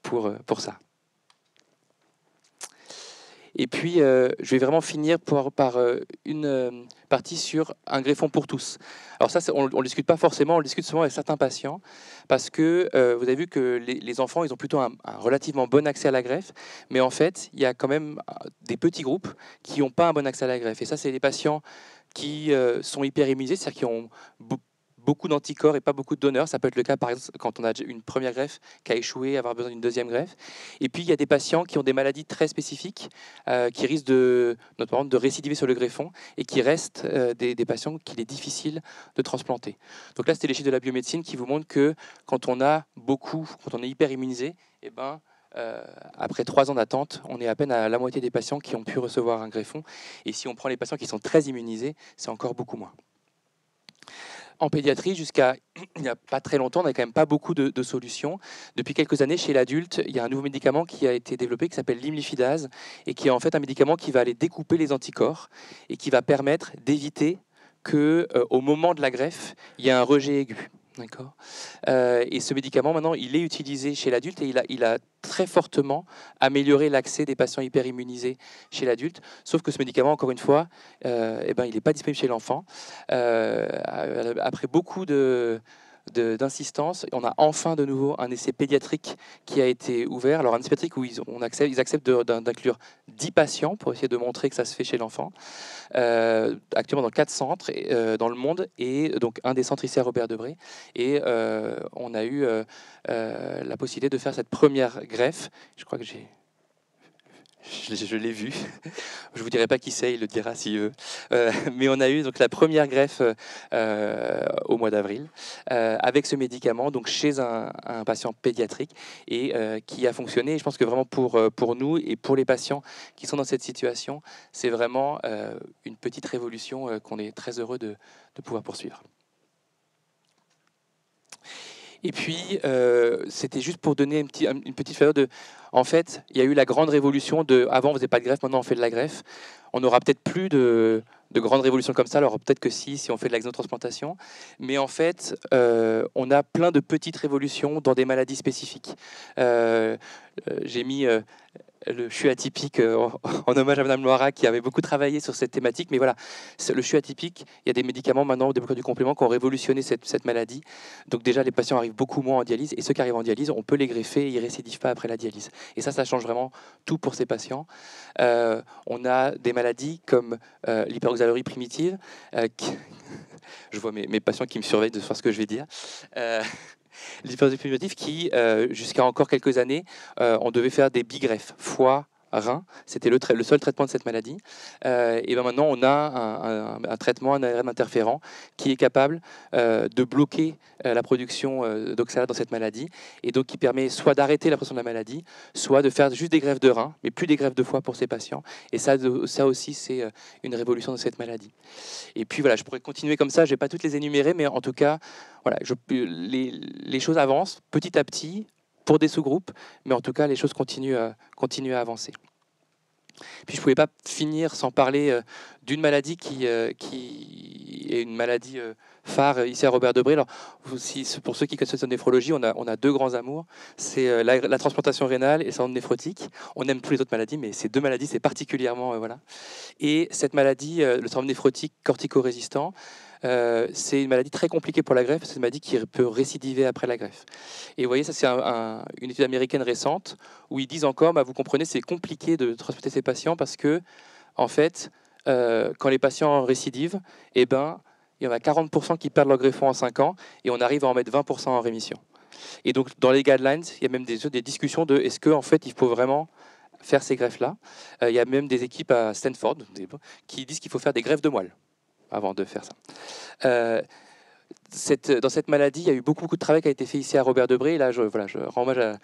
Speaker 6: pour ça. Et puis, je vais vraiment finir par une partie sur un greffon pour tous. Alors ça, on ne discute pas forcément, on le discute souvent avec certains patients, parce que vous avez vu que les enfants, ils ont plutôt un relativement bon accès à la greffe, mais en fait, il y a quand même des petits groupes qui n'ont pas un bon accès à la greffe. Et ça, c'est les patients qui sont hyper immunisés, c'est-à-dire qui ont beaucoup d'anticorps et pas beaucoup de donneurs. Ça peut être le cas, par exemple, quand on a une première greffe qui a échoué, avoir besoin d'une deuxième greffe. Et puis, il y a des patients qui ont des maladies très spécifiques, qui risquent notamment de récidiver sur le greffon et qui restent des patients qu'il est difficile de transplanter. Donc là, c'était les chiffres de la biomédecine qui vous montrent que quand on est hyper immunisé, eh ben, après 3 ans d'attente, on est à peine à la moitié des patients qui ont pu recevoir un greffon. Et si on prend les patients qui sont très immunisés, c'est encore beaucoup moins. En pédiatrie, jusqu'à il n'y a pas très longtemps, on n'avait quand même pas beaucoup de solutions. Depuis quelques années, chez l'adulte, il y a un nouveau médicament qui a été développé qui s'appelle l'imlifidase et qui est en fait un médicament qui va aller découper les anticorps et qui va permettre d'éviter qu'au moment de la greffe, il y ait un rejet aigu. D'accord. Et ce médicament, maintenant, il est utilisé chez l'adulte et il a très fortement amélioré l'accès des patients hyperimmunisés chez l'adulte. Sauf que ce médicament, encore une fois, il n'est pas disponible chez l'enfant. Après beaucoup d'insistance, on a enfin de nouveau un essai pédiatrique qui a été ouvert. Alors un essai pédiatrique où ils acceptent d'inclure 10 patients pour essayer de montrer que ça se fait chez l'enfant. Actuellement dans 4 centres dans le monde et donc un des centres ici à Robert Debré. Et on a eu la possibilité de faire cette première greffe. Je crois que je l'ai vu. Je vous dirai pas qui c'est, il le dira s'il veut. Mais on a eu donc la première greffe au mois d'avril avec ce médicament donc chez un patient pédiatrique et qui a fonctionné. Et je pense que vraiment pour nous et pour les patients qui sont dans cette situation, c'est vraiment une petite révolution qu'on est très heureux de pouvoir poursuivre. Et puis, c'était juste pour donner une petite faveur de... En fait, il y a eu la grande révolution de... Avant, on ne faisait pas de greffe, maintenant on fait de la greffe. On n'aura peut-être plus de grandes révolutions comme ça, alors peut-être que si on fait de la xénotransplantation. Mais en fait, on a plein de petites révolutions dans des maladies spécifiques. J'ai mis... le CHU atypique en hommage à Madame Loira qui avait beaucoup travaillé sur cette thématique. Mais voilà, le CHU atypique, il y a des médicaments maintenant, des bloqueurs du complément qui ont révolutionné cette maladie. Donc déjà, les patients arrivent beaucoup moins en dialyse. Et ceux qui arrivent en dialyse, on peut les greffer et ils ne récidivent pas après la dialyse. Et ça change vraiment tout pour ces patients. On a des maladies comme l'hyperoxalurie primitive. Je vois mes patients qui me surveillent de voir ce que je vais dire. L'hyperoxalurie primitive qui, jusqu'à encore quelques années, on devait faire des bigreffes, foie, rein. C'était le seul traitement de cette maladie. Et ben maintenant, on a un traitement, un ARN interférent qui est capable de bloquer la production d'oxalate dans cette maladie et donc qui permet soit d'arrêter la progression de la maladie, soit de faire juste des greffes de rein, mais plus des greffes de foie pour ces patients. Et ça aussi, c'est une révolution de cette maladie. Et puis voilà, je pourrais continuer comme ça, je ne vais pas toutes les énumérer, mais en tout cas, voilà, les choses avancent petit à petit pour des sous-groupes, mais en tout cas, les choses continuent à avancer. Puis je ne pouvais pas finir sans parler d'une maladie qui est une maladie phare ici à Robert Debré. Alors, pour ceux qui connaissent la néphrologie, on a 2 grands amours, c'est la transplantation rénale et le syndrome néphrotique. On aime tous les autres maladies, mais ces 2 maladies, c'est particulièrement... voilà. Et cette maladie, le syndrome néphrotique cortico-résistant, c'est une maladie très compliquée pour la greffe, c'est une maladie qui peut récidiver après la greffe. Et vous voyez, ça c'est une étude américaine récente où ils disent encore, vous comprenez, c'est compliqué de transplanter ces patients parce que, en fait, quand les patients récidivent, il y en a 40% qui perdent leur greffon en 5 ans et on arrive à en mettre 20% en rémission. Et donc, dans les guidelines, il y a même des discussions de est-ce qu'en fait, il faut vraiment faire ces greffes-là. Il y a même des équipes à Stanford qui disent qu'il faut faire des greffes de moelle avant de faire ça. Dans cette maladie, il y a eu beaucoup de travail qui a été fait ici à Robert Debré. Et là, je rends hommage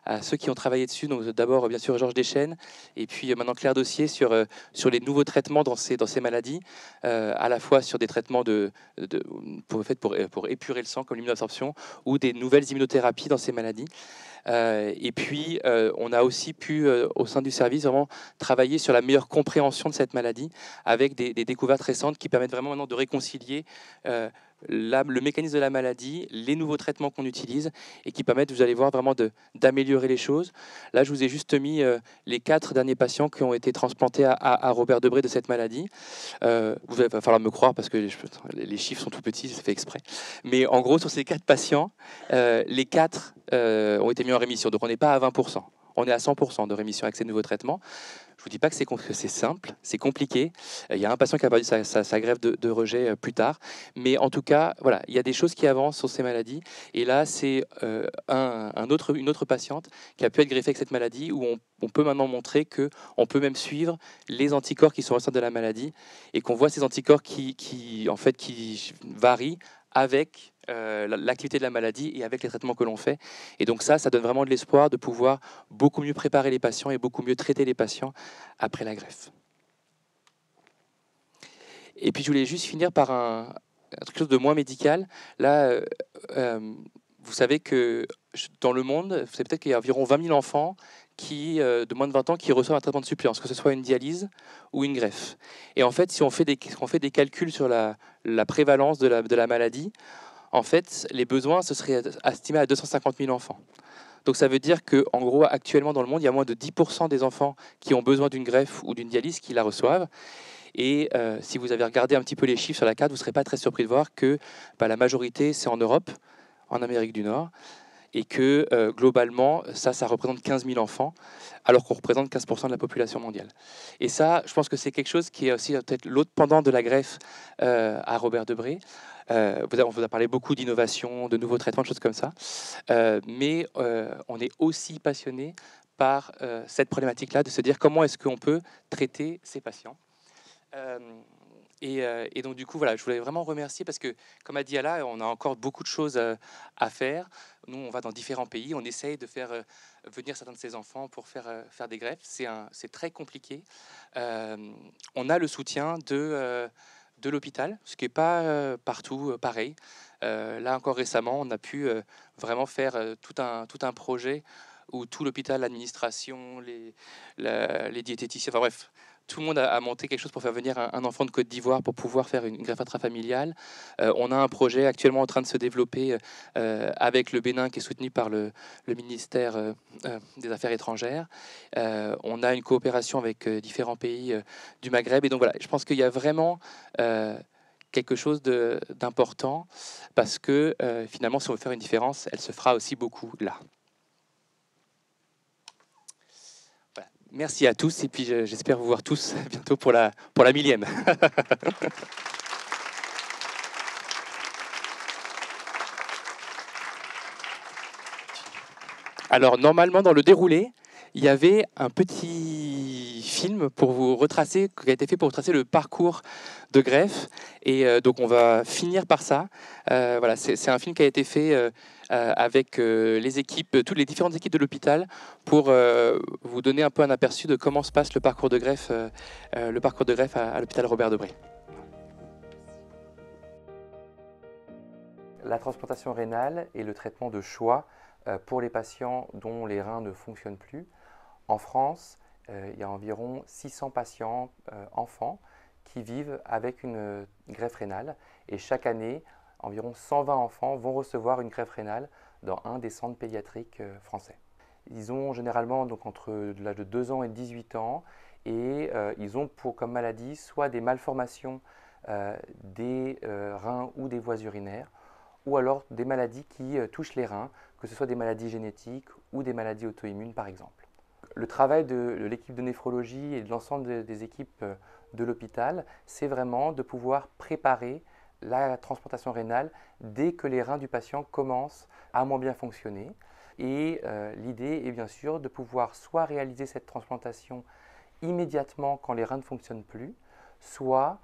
Speaker 6: à ceux qui ont travaillé dessus. Donc, d'abord, bien sûr, Georges Deschênes, et puis maintenant Claire Dossier sur les nouveaux traitements dans ces maladies, à la fois sur des traitements pour épurer le sang, comme l'immunoabsorption, ou des nouvelles immunothérapies dans ces maladies. Et puis, on a aussi pu, au sein du service, vraiment travailler sur la meilleure compréhension de cette maladie avec des découvertes récentes qui permettent vraiment maintenant de réconcilier le mécanisme de la maladie, les nouveaux traitements qu'on utilise et qui permettent, vous allez voir, vraiment d'améliorer les choses. Là, je vous ai juste mis les 4 derniers patients qui ont été transplantés à Robert Debré de cette maladie. Vous va falloir me croire parce que les chiffres sont tout petits, c'est fait exprès. Mais en gros, sur ces 4 patients, les 4 ont été mis en rémission. Donc, on n'est pas à 20%. on est à 100% de rémission avec ces nouveaux traitements. Je ne vous dis pas que c'est simple, c'est compliqué. Il y a un patient qui a perdu sa greffe de rejet plus tard. Mais en tout cas, voilà, il y a des choses qui avancent sur ces maladies. Et là, c'est une autre patiente qui a pu être greffée avec cette maladie où on peut maintenant montrer qu'on peut même suivre les anticorps qui sont ressortis de la maladie et qu'on voit ces anticorps qui varient avec l'activité de la maladie et avec les traitements que l'on fait. Et donc ça donne vraiment de l'espoir de pouvoir beaucoup mieux préparer les patients et beaucoup mieux traiter les patients après la greffe. Et puis je voulais juste finir par quelque chose de moins médical. Là, vous savez que dans le monde, vous savez peut-être qu'il y a environ 20 000 enfants de moins de 20 ans qui reçoivent un traitement de suppléance, que ce soit une dialyse ou une greffe. Et en fait, si on fait des calculs sur la prévalence de la maladie, en fait, les besoins se seraient estimés à 250 000 enfants. Donc ça veut dire qu'en gros, actuellement dans le monde, il y a moins de 10% des enfants qui ont besoin d'une greffe ou d'une dialyse qui la reçoivent. Et si vous avez regardé un petit peu les chiffres sur la carte, vous ne serez pas très surpris de voir que la majorité, c'est en Europe, en Amérique du Nord, et que globalement, ça représente 15 000 enfants, alors qu'on représente 15% de la population mondiale. Et ça, je pense que c'est quelque chose qui est aussi peut-être l'autre pendant de la greffe à Robert Debré. On vous a parlé beaucoup d'innovation, de nouveaux traitements, de choses comme ça, mais on est aussi passionné par cette problématique-là, de se dire comment est-ce qu'on peut traiter ces patients. Et donc du coup, voilà, je voulais vraiment remercier parce que, comme a dit Ala, on a encore beaucoup de choses à faire. Nous, on va dans différents pays, on essaye de faire venir certains de ces enfants pour faire des greffes. C'est très compliqué. On a le soutien de l'hôpital, ce qui n'est pas partout pareil. Là encore récemment, on a pu vraiment faire tout un projet où tout l'hôpital, l'administration, les diététiciens, enfin bref, tout le monde a monté quelque chose pour faire venir un enfant de Côte d'Ivoire pour pouvoir faire une greffe intrafamiliale. On a un projet actuellement en train de se développer avec le Bénin qui est soutenu par le ministère des Affaires étrangères. On a une coopération avec différents pays du Maghreb. Et donc voilà, je pense qu'il y a vraiment quelque chose d'important parce que finalement, si on veut faire une différence, elle se fera aussi beaucoup là. Merci à tous et puis j'espère vous voir tous bientôt pour la millième. Alors normalement dans le déroulé, il y avait un petit film pour vous retracer, qui a été fait pour retracer le parcours de greffe. Et donc on va finir par ça. Voilà, c'est un film qui a été fait avec les équipes, toutes les différentes équipes de l'hôpital, pour vous donner un peu un aperçu de comment se passe le parcours de greffe à l'hôpital Robert Debré. La transplantation rénale est le traitement de choix pour les patients dont les reins ne fonctionnent plus. En France, il y a environ 600 patients enfants qui vivent avec une greffe rénale. Et chaque année, environ 120 enfants vont recevoir une greffe rénale dans un des centres pédiatriques français. Ils ont généralement donc, entre l'âge de 2 ans et 18 ans et ils ont comme maladie soit des malformations des reins ou des voies urinaires ou alors des maladies qui touchent les reins, que ce soit des maladies génétiques ou des maladies auto-immunes par exemple. Le travail de l'équipe de néphrologie et de l'ensemble des équipes de l'hôpital, c'est vraiment de pouvoir préparer la transplantation rénale dès que les reins du patient commencent à moins bien fonctionner. Et l'idée est bien sûr de pouvoir soit réaliser cette transplantation immédiatement quand les reins ne fonctionnent plus, soit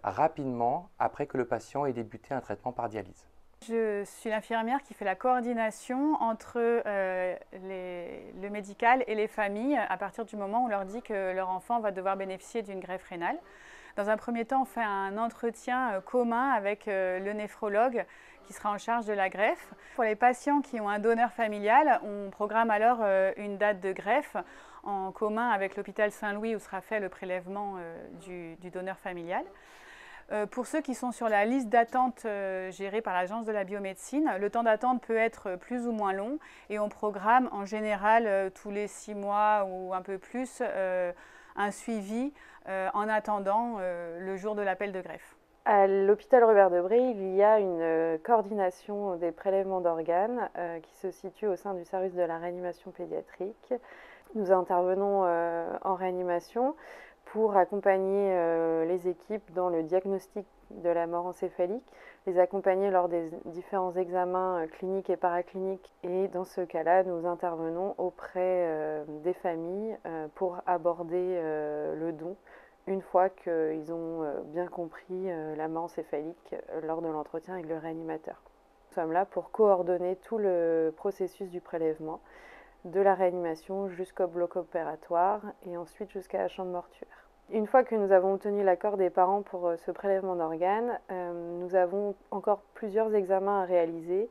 Speaker 6: rapidement après que le patient ait débuté un traitement par dialyse.
Speaker 8: Je suis l'infirmière qui fait la coordination entre le médical et les familles à partir du moment où on leur dit que leur enfant va devoir bénéficier d'une greffe rénale. Dans un premier temps, on fait un entretien commun avec le néphrologue qui sera en charge de la greffe. Pour les patients qui ont un donneur familial, on programme alors une date de greffe en commun avec l'hôpital Saint-Louis où sera fait le prélèvement du donneur familial. Pour ceux qui sont sur la liste d'attente gérée par l'Agence de la biomédecine, le temps d'attente peut être plus ou moins long et on programme en général tous les 6 mois ou un peu plus un suivi en attendant le jour de l'appel de greffe.
Speaker 9: À l'hôpital Robert Debré, il y a une coordination des prélèvements d'organes qui se situe au sein du service de la réanimation pédiatrique. Nous intervenons en réanimation pour accompagner les équipes dans le diagnostic de la mort encéphalique, les accompagner lors des différents examens cliniques et paracliniques. Et dans ce cas-là, nous intervenons auprès des familles pour aborder le don une fois qu'ils ont bien compris la mort encéphalique lors de l'entretien avec le réanimateur. Nous sommes là pour coordonner tout le processus du prélèvement, de la réanimation jusqu'au bloc opératoire et ensuite jusqu'à la chambre mortuaire. Une fois que nous avons obtenu l'accord des parents pour ce prélèvement d'organes, nous avons encore plusieurs examens à réaliser,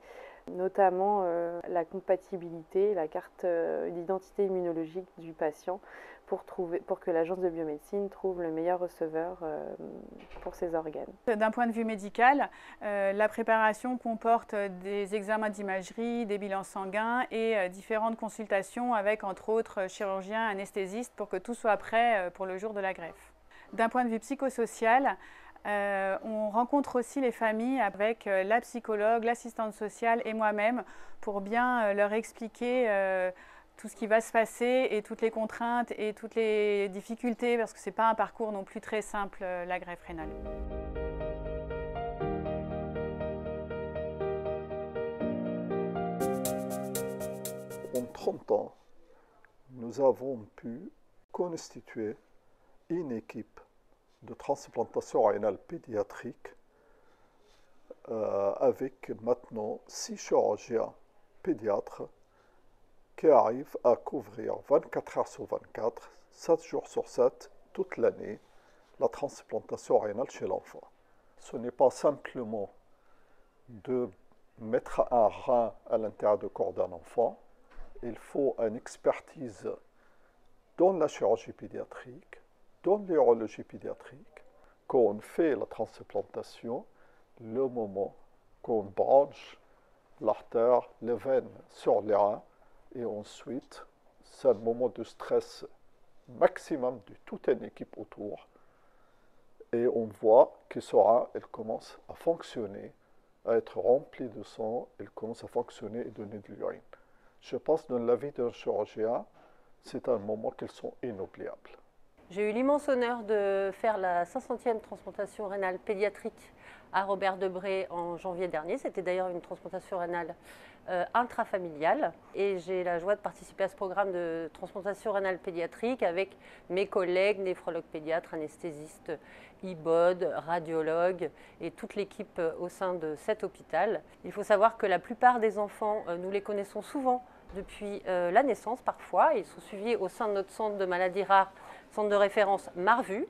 Speaker 9: notamment la compatibilité, la carte d'identité immunologique du patient pour que l'agence de biomédecine trouve le meilleur receveur pour ces organes.
Speaker 8: D'un point de vue médical, la préparation comporte des examens d'imagerie, des bilans sanguins et différentes consultations avec entre autres chirurgiens, anesthésistes pour que tout soit prêt pour le jour de la greffe. D'un point de vue psychosocial, on rencontre aussi les familles avec la psychologue, l'assistante sociale et moi-même pour bien leur expliquer tout ce qui va se passer et toutes les contraintes et toutes les difficultés parce que ce n'est pas un parcours non plus très simple, la greffe rénale.
Speaker 4: En 30 ans, nous avons pu constituer une équipe de transplantation rénale pédiatrique avec maintenant 6 chirurgiens pédiatres qui arrivent à couvrir 24 heures sur 24, 7 jours sur 7, toute l'année, la transplantation rénale chez l'enfant. Ce n'est pas simplement de mettre un rein à l'intérieur du corps d'un enfant, il faut une expertise dans la chirurgie pédiatrique, dans l'urologie pédiatrique, quand on fait la transplantation, le moment qu'on branche l'artère, les veines sur les reins, et ensuite, c'est un moment de stress maximum de toute une équipe autour. Et on voit que ce rein, elle commence à fonctionner, à être rempli de sang, elle commence à fonctionner et donner de l'urine. Je pense que dans la vie d'un chirurgien, c'est un moment qui sont inoubliables.
Speaker 10: J'ai eu l'immense honneur de faire la 500e transplantation rénale pédiatrique à Robert Debré en janvier dernier. C'était d'ailleurs une transplantation rénale intrafamiliale. Et j'ai la joie de participer à ce programme de transplantation rénale pédiatrique avec mes collègues, néphrologues pédiatres, anesthésistes, IBOD, radiologues et toute l'équipe au sein de cet hôpital. Il faut savoir que la plupart des enfants, nous les connaissons souvent depuis la naissance parfois. Ils sont suivis au sein de notre centre de maladies rares, centre de référence Marvu.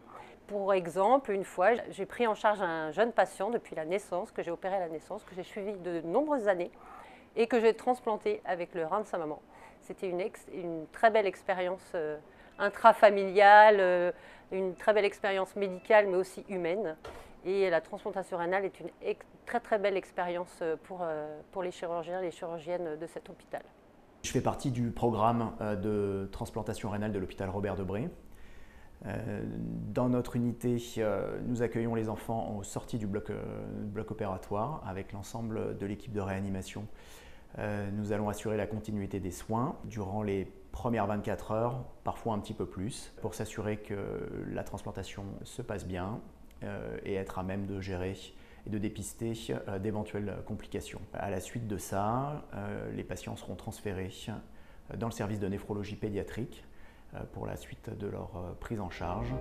Speaker 10: Pour exemple, une fois, j'ai pris en charge un jeune patient depuis la naissance, que j'ai opéré à la naissance, que j'ai suivi de nombreuses années et que j'ai transplanté avec le rein de sa maman. C'était une très belle expérience intrafamiliale, une très belle expérience médicale mais aussi humaine. Et la transplantation rénale est une très belle expérience pour les chirurgiens et les chirurgiennes de cet hôpital.
Speaker 11: Je fais partie du programme de transplantation rénale de l'hôpital Robert Debré. Dans notre unité, nous accueillons les enfants en sortie du bloc opératoire avec l'ensemble de l'équipe de réanimation. Nous allons assurer la continuité des soins durant les premières 24 heures, parfois un petit peu plus, pour s'assurer que la transplantation se passe bien et être à même de gérer et de dépister d'éventuelles complications. À la suite de ça, les patients seront transférés dans le service de néphrologie pédiatrique pour la suite de leur prise en charge.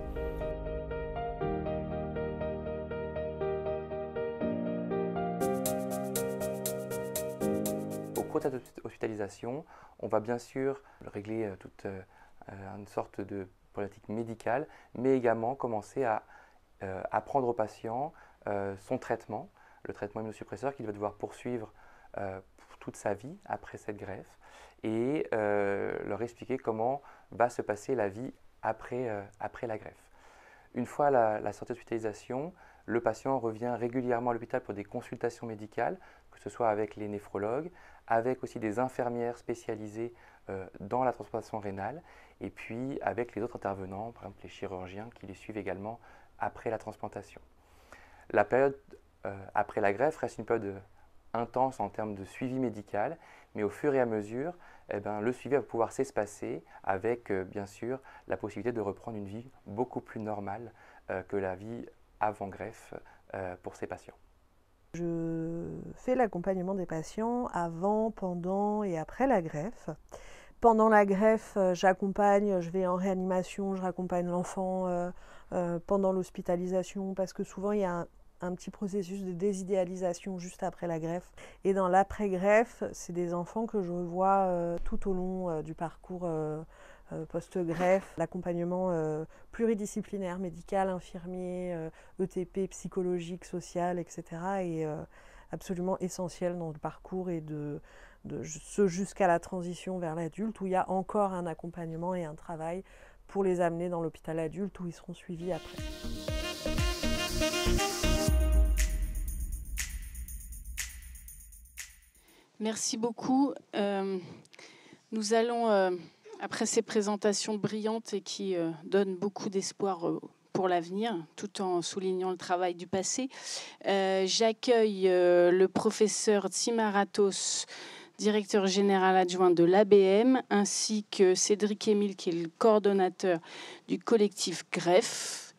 Speaker 6: Au cours de cette hospitalisation, on va bien sûr régler toute une sorte de problématique médicale, mais également commencer à apprendre au patient son traitement, le traitement immunosuppresseur qu'il va devoir poursuivre toute sa vie après cette greffe et leur expliquer comment va se passer la vie après la greffe. Une fois la sortie d'hospitalisation, le patient revient régulièrement à l'hôpital pour des consultations médicales, que ce soit avec les néphrologues, avec aussi des infirmières spécialisées dans la transplantation rénale et puis avec les autres intervenants, par exemple les chirurgiens qui les suivent également après la transplantation. La période après la greffe reste une période intense en termes de suivi médical, mais au fur et à mesure, le suivi va pouvoir s'espacer avec, bien sûr, la possibilité de reprendre une vie beaucoup plus normale que la vie avant greffe pour ces patients.
Speaker 12: Je fais l'accompagnement des patients avant, pendant et après la greffe. Pendant la greffe, j'accompagne, je vais en réanimation, je raccompagne l'enfant pendant l'hospitalisation parce que souvent il y a un petit processus de désidéalisation juste après la greffe. Et dans l'après-greffe, c'est des enfants que je revois tout au long du parcours post-greffe, l'accompagnement pluridisciplinaire, médical, infirmier, ETP, psychologique, social, etc. est absolument essentiel dans le parcours et ce jusqu'à la transition vers l'adulte où il y a encore un accompagnement et un travail pour les amener dans l'hôpital adulte où ils seront suivis après.
Speaker 1: Merci beaucoup. Nous allons, après ces présentations brillantes et qui donnent beaucoup d'espoir pour l'avenir, tout en soulignant le travail du passé, j'accueille le professeur Tsimaratos, directeur général adjoint de l'ABM, ainsi que Cédric Émile, qui est le coordonnateur du collectif Greffe.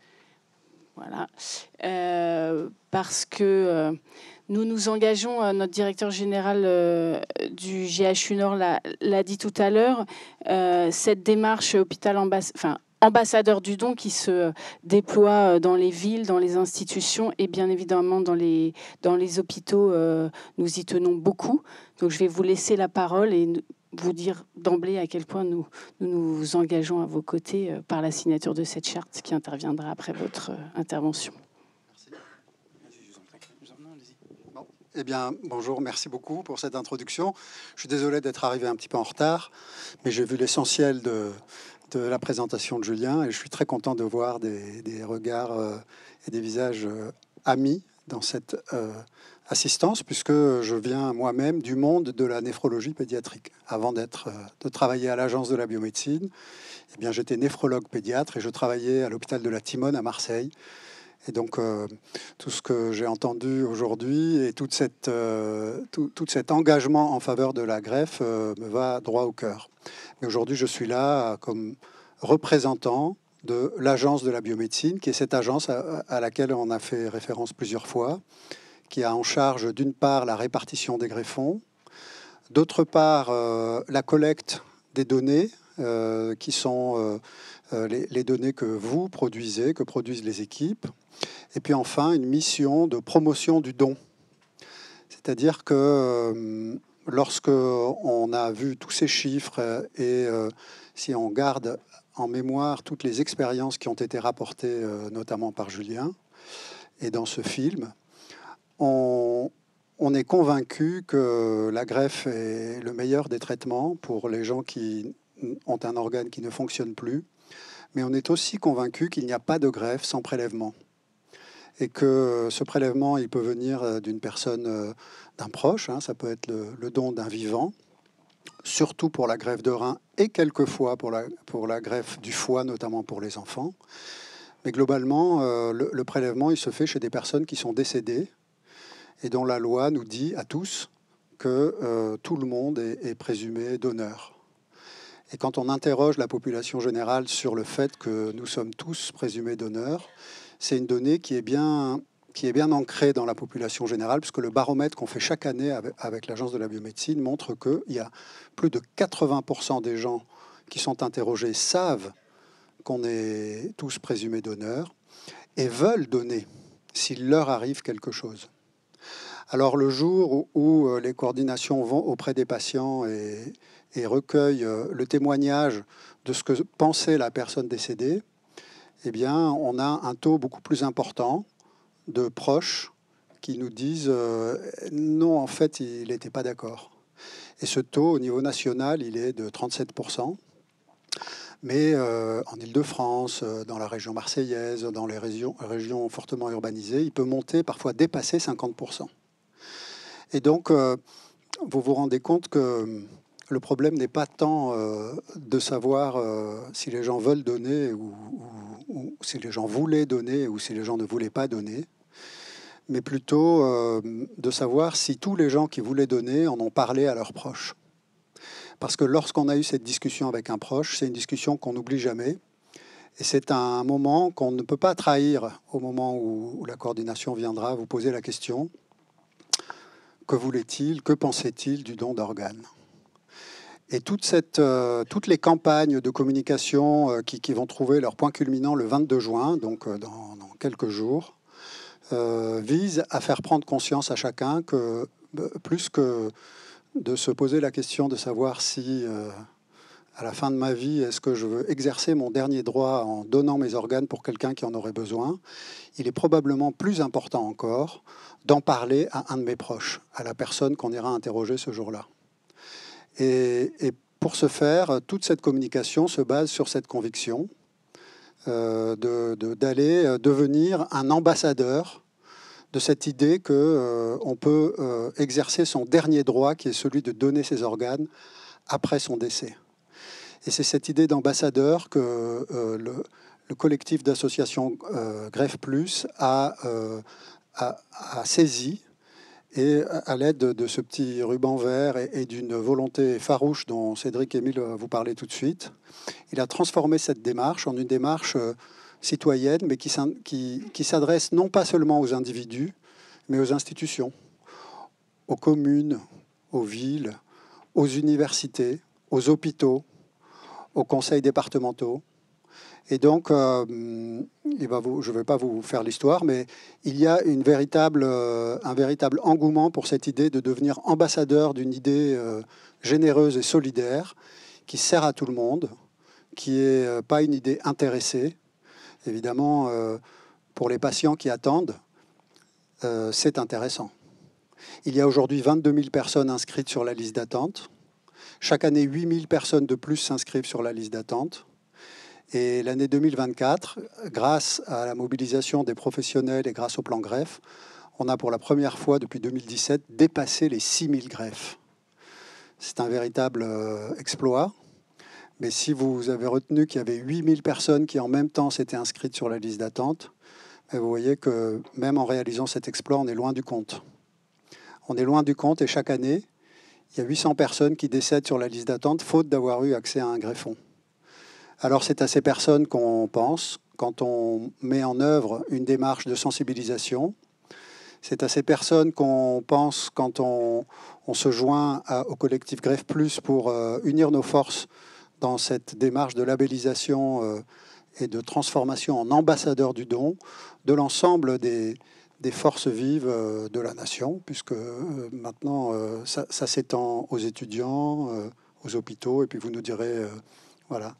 Speaker 1: Voilà. Parce que nous nous engageons, notre directeur général du GHU Nord l'a dit tout à l'heure, cette démarche hôpital ambassadeur du don qui se déploie dans les villes, dans les institutions et bien évidemment dans les hôpitaux, nous y tenons beaucoup. Donc je vais vous laisser la parole et vous dire d'emblée à quel point nous nous engageons à vos côtés par la signature de cette charte qui interviendra après votre intervention.
Speaker 13: Eh bien, bonjour, merci beaucoup pour cette introduction. Je suis désolé d'être arrivé un petit peu en retard, mais j'ai vu l'essentiel de la présentation de Julien et je suis très content de voir des regards et des visages amis dans cette assistance, puisque je viens moi-même du monde de la néphrologie pédiatrique. Avant de travailler à l'Agence de la biomédecine, eh bien, j'étais néphrologue pédiatre et je travaillais à l'hôpital de la Timone à Marseille. Et donc, tout ce que j'ai entendu aujourd'hui et tout cet engagement en faveur de la greffe me va droit au cœur. Mais aujourd'hui, je suis là comme représentant de l'Agence de la biomédecine, qui est cette agence à laquelle on a fait référence plusieurs fois, qui a en charge d'une part la répartition des greffons, d'autre part la collecte des données, qui sont les données que vous produisez, que produisent les équipes, et puis enfin une mission de promotion du don. C'est-à-dire que lorsque on a vu tous ces chiffres et si on garde en mémoire toutes les expériences qui ont été rapportées, notamment par Julien, et dans ce film, on est convaincu que la greffe est le meilleur des traitements pour les gens qui ont un organe qui ne fonctionne plus, mais on est aussi convaincu qu'il n'y a pas de greffe sans prélèvement. Et que ce prélèvement, il peut venir d'une personne, d'un proche, hein, ça peut être le don d'un vivant, surtout pour la greffe de rein et quelquefois pour la greffe du foie, notamment pour les enfants. Mais globalement, le prélèvement, il se fait chez des personnes qui sont décédées et dont la loi nous dit à tous que tout le monde est présumé donneur. Et quand on interroge la population générale sur le fait que nous sommes tous présumés donneurs, c'est une donnée qui est bien ancrée dans la population générale, puisque le baromètre qu'on fait chaque année avec l'Agence de la biomédecine montre qu'il y a plus de 80% des gens qui sont interrogés savent qu'on est tous présumés donneurs et veulent donner s'il leur arrive quelque chose. Alors le jour où les coordinations vont auprès des patients et recueillent le témoignage de ce que pensait la personne décédée, eh bien, on a un taux beaucoup plus important de proches qui nous disent non, en fait, il n'était pas d'accord. Et ce taux, au niveau national, il est de 37%. Mais en Île-de-France, dans la région marseillaise, dans les régions fortement urbanisées, il peut monter, parfois dépasser 50%. Et donc, vous vous rendez compte que le problème n'est pas tant de savoir si les gens veulent donner ou si les gens voulaient donner ou si les gens ne voulaient pas donner, mais plutôt de savoir si tous les gens qui voulaient donner en ont parlé à leurs proches. parce que lorsqu'on a eu cette discussion avec un proche, c'est une discussion qu'on n'oublie jamais. Et c'est un moment qu'on ne peut pas trahir au moment où la coordination viendra vous poser la question. Que voulait-il, que pensait-il du don d'organes? Et toutes les campagnes de communication qui vont trouver leur point culminant le 22 juin, donc dans quelques jours, visent à faire prendre conscience à chacun que, plus que de se poser la question de savoir si, à la fin de ma vie, est-ce que je veux exercer mon dernier droit en donnant mes organes pour quelqu'un qui en aurait besoin, il est probablement plus important encore d'en parler à un de mes proches, à la personne qu'on ira interroger ce jour-là. Et pour ce faire, toute cette communication se base sur cette conviction d'aller devenir un ambassadeur de cette idée qu'on peut exercer son dernier droit, qui est celui de donner ses organes après son décès. Et c'est cette idée d'ambassadeur que le collectif d'associations Greffe Plus a saisi. Et à l'aide de ce petit ruban vert et d'une volonté farouche dont Cédric Émile va vous parler tout de suite, il a transformé cette démarche en une démarche citoyenne, mais qui s'adresse non pas seulement aux individus, mais aux institutions, aux communes, aux villes, aux universités, aux hôpitaux, aux conseils départementaux. Et donc, je ne vais pas vous faire l'histoire, mais il y a un véritable engouement pour cette idée de devenir ambassadeur d'une idée généreuse et solidaire qui sert à tout le monde, qui n'est pas une idée intéressée. Évidemment, pour les patients qui attendent, c'est intéressant. Il y a aujourd'hui 22 000 personnes inscrites sur la liste d'attente. Chaque année, 8 000 personnes de plus s'inscrivent sur la liste d'attente. Et l'année 2024, grâce à la mobilisation des professionnels et grâce au plan greffe, on a pour la première fois depuis 2017 dépassé les 6 000 greffes. C'est un véritable exploit. Mais si vous avez retenu qu'il y avait 8 000 personnes qui en même temps s'étaient inscrites sur la liste d'attente, vous voyez que même en réalisant cet exploit, on est loin du compte. On est loin du compte et chaque année, il y a 800 personnes qui décèdent sur la liste d'attente faute d'avoir eu accès à un greffon. Alors c'est à ces personnes qu'on pense quand on met en œuvre une démarche de sensibilisation. C'est à ces personnes qu'on pense quand on se joint au collectif Greffe Plus pour unir nos forces dans cette démarche de labellisation et de transformation en ambassadeurs du don de l'ensemble des forces vives de la nation, puisque maintenant ça s'étend aux étudiants, aux hôpitaux, et puis vous nous direz, voilà.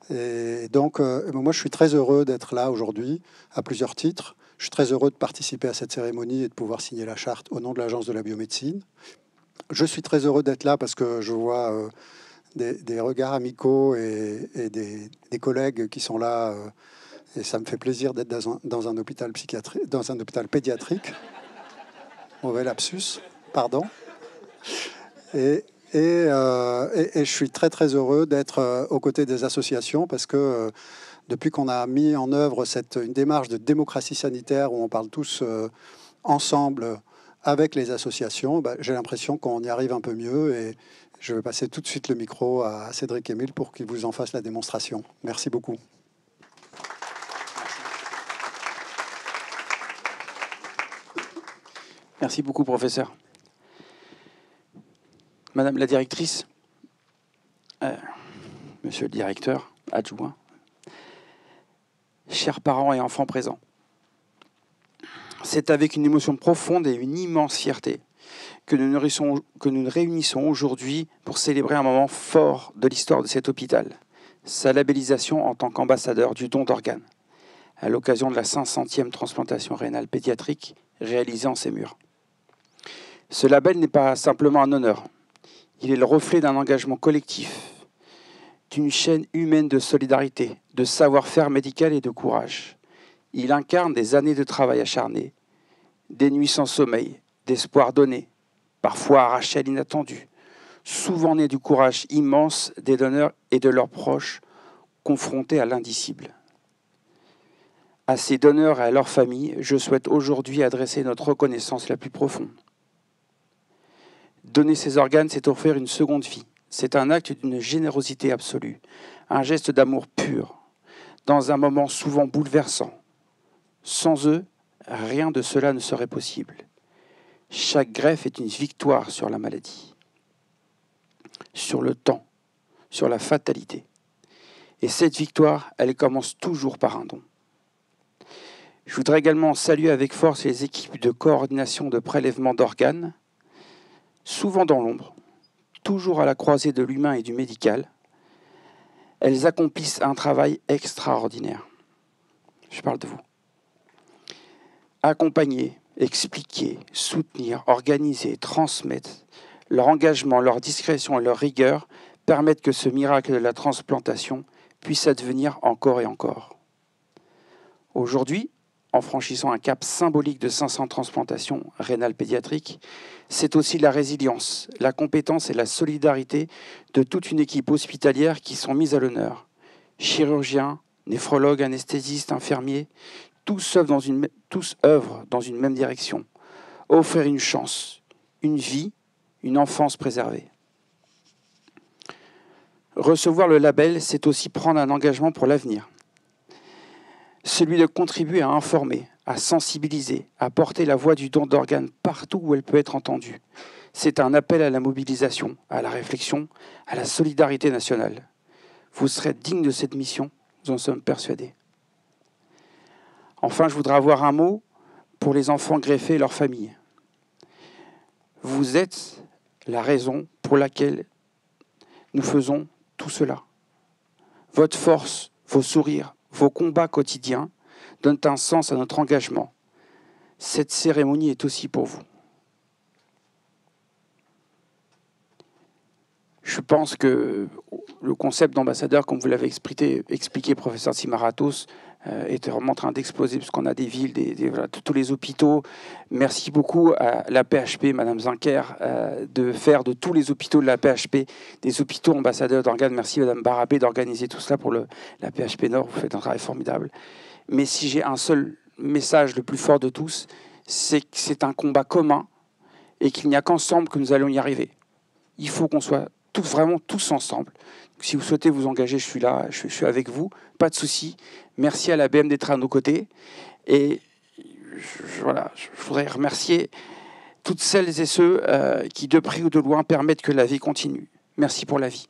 Speaker 13: Et donc, moi, je suis très heureux d'être là aujourd'hui, à plusieurs titres. Je suis très heureux de participer à cette cérémonie et de pouvoir signer la charte au nom de l'Agence de la biomédecine. Je suis très heureux d'être là parce que je vois des regards amicaux et des collègues qui sont là. Et ça me fait plaisir d'être dans un hôpital psychiatrique, dans un hôpital pédiatrique. Mauvais lapsus, pardon. Et je suis très très heureux d'être aux côtés des associations parce que depuis qu'on a mis en œuvre une démarche de démocratie sanitaire où on parle tous ensemble avec les associations, j'ai l'impression qu'on y arrive un peu mieux et je vais passer tout de suite le micro à Cédric Émile pour qu'il vous en fasse la démonstration. Merci beaucoup.
Speaker 14: Merci beaucoup, professeur. Madame la directrice, monsieur le directeur adjoint, chers parents et enfants présents, c'est avec une émotion profonde et une immense fierté que nous nous réunissons aujourd'hui pour célébrer un moment fort de l'histoire de cet hôpital, sa labellisation en tant qu'ambassadeur du don d'organes, à l'occasion de la 500e transplantation rénale pédiatrique réalisée en ces murs. Ce label n'est pas simplement un honneur. Il est le reflet d'un engagement collectif, d'une chaîne humaine de solidarité, de savoir-faire médical et de courage. Il incarne des années de travail acharné, des nuits sans sommeil, d'espoir donné, parfois arrachés à l'inattendu, souvent nés du courage immense des donneurs et de leurs proches, confrontés à l'indicible. À ces donneurs et à leurs familles, je souhaite aujourd'hui adresser notre reconnaissance la plus profonde. Donner ses organes, c'est offrir une seconde vie. C'est un acte d'une générosité absolue, un geste d'amour pur, dans un moment souvent bouleversant. Sans eux, rien de cela ne serait possible. Chaque greffe est une victoire sur la maladie, sur le temps, sur la fatalité. Et cette victoire, elle commence toujours par un don. Je voudrais également saluer avec force les équipes de coordination de prélèvement d'organes, souvent dans l'ombre, toujours à la croisée de l'humain et du médical. Elles accomplissent un travail extraordinaire. Je parle de vous. Accompagner, expliquer, soutenir, organiser, transmettre, leur engagement, leur discrétion et leur rigueur permettent que ce miracle de la transplantation puisse advenir encore et encore. Aujourd'hui, en franchissant un cap symbolique de 500 transplantations rénales pédiatriques, c'est aussi la résilience, la compétence et la solidarité de toute une équipe hospitalière qui sont mises à l'honneur. Chirurgiens, néphrologues, anesthésistes, infirmiers, tous œuvrent dans une même direction, offrir une chance, une vie, une enfance préservée. Recevoir le label, c'est aussi prendre un engagement pour l'avenir. Celui de contribuer à informer, à sensibiliser, à porter la voix du don d'organes partout où elle peut être entendue. C'est un appel à la mobilisation, à la réflexion, à la solidarité nationale. Vous serez digne de cette mission, nous en sommes persuadés. Enfin, je voudrais avoir un mot pour les enfants greffés et leurs familles. Vous êtes la raison pour laquelle nous faisons tout cela. Votre force, vos sourires, vos combats quotidiens donnent un sens à notre engagement. Cette cérémonie est aussi pour vous. Je pense que le concept d'ambassadeur, comme vous l'avez expliqué, professeur Simaratos, est vraiment en train d'exploser, puisqu'on a des villes, voilà, tous les hôpitaux. Merci beaucoup à la PHP, Madame Zinker, de faire de tous les hôpitaux de la PHP des hôpitaux ambassadeurs d'organes. Merci Madame Barabé d'organiser tout cela pour la PHP Nord. Vous faites un travail formidable. Mais si j'ai un seul message, le plus fort de tous, c'est que c'est un combat commun et qu'il n'y a qu'ensemble que nous allons y arriver. Il faut qu'on soit vraiment tous ensemble. Si vous souhaitez vous engager, je suis là, je suis avec vous, pas de souci. Merci à la BM d'être à nos côtés. Et je voudrais remercier toutes celles et ceux qui, de près ou de loin, permettent que la vie continue. Merci pour la vie.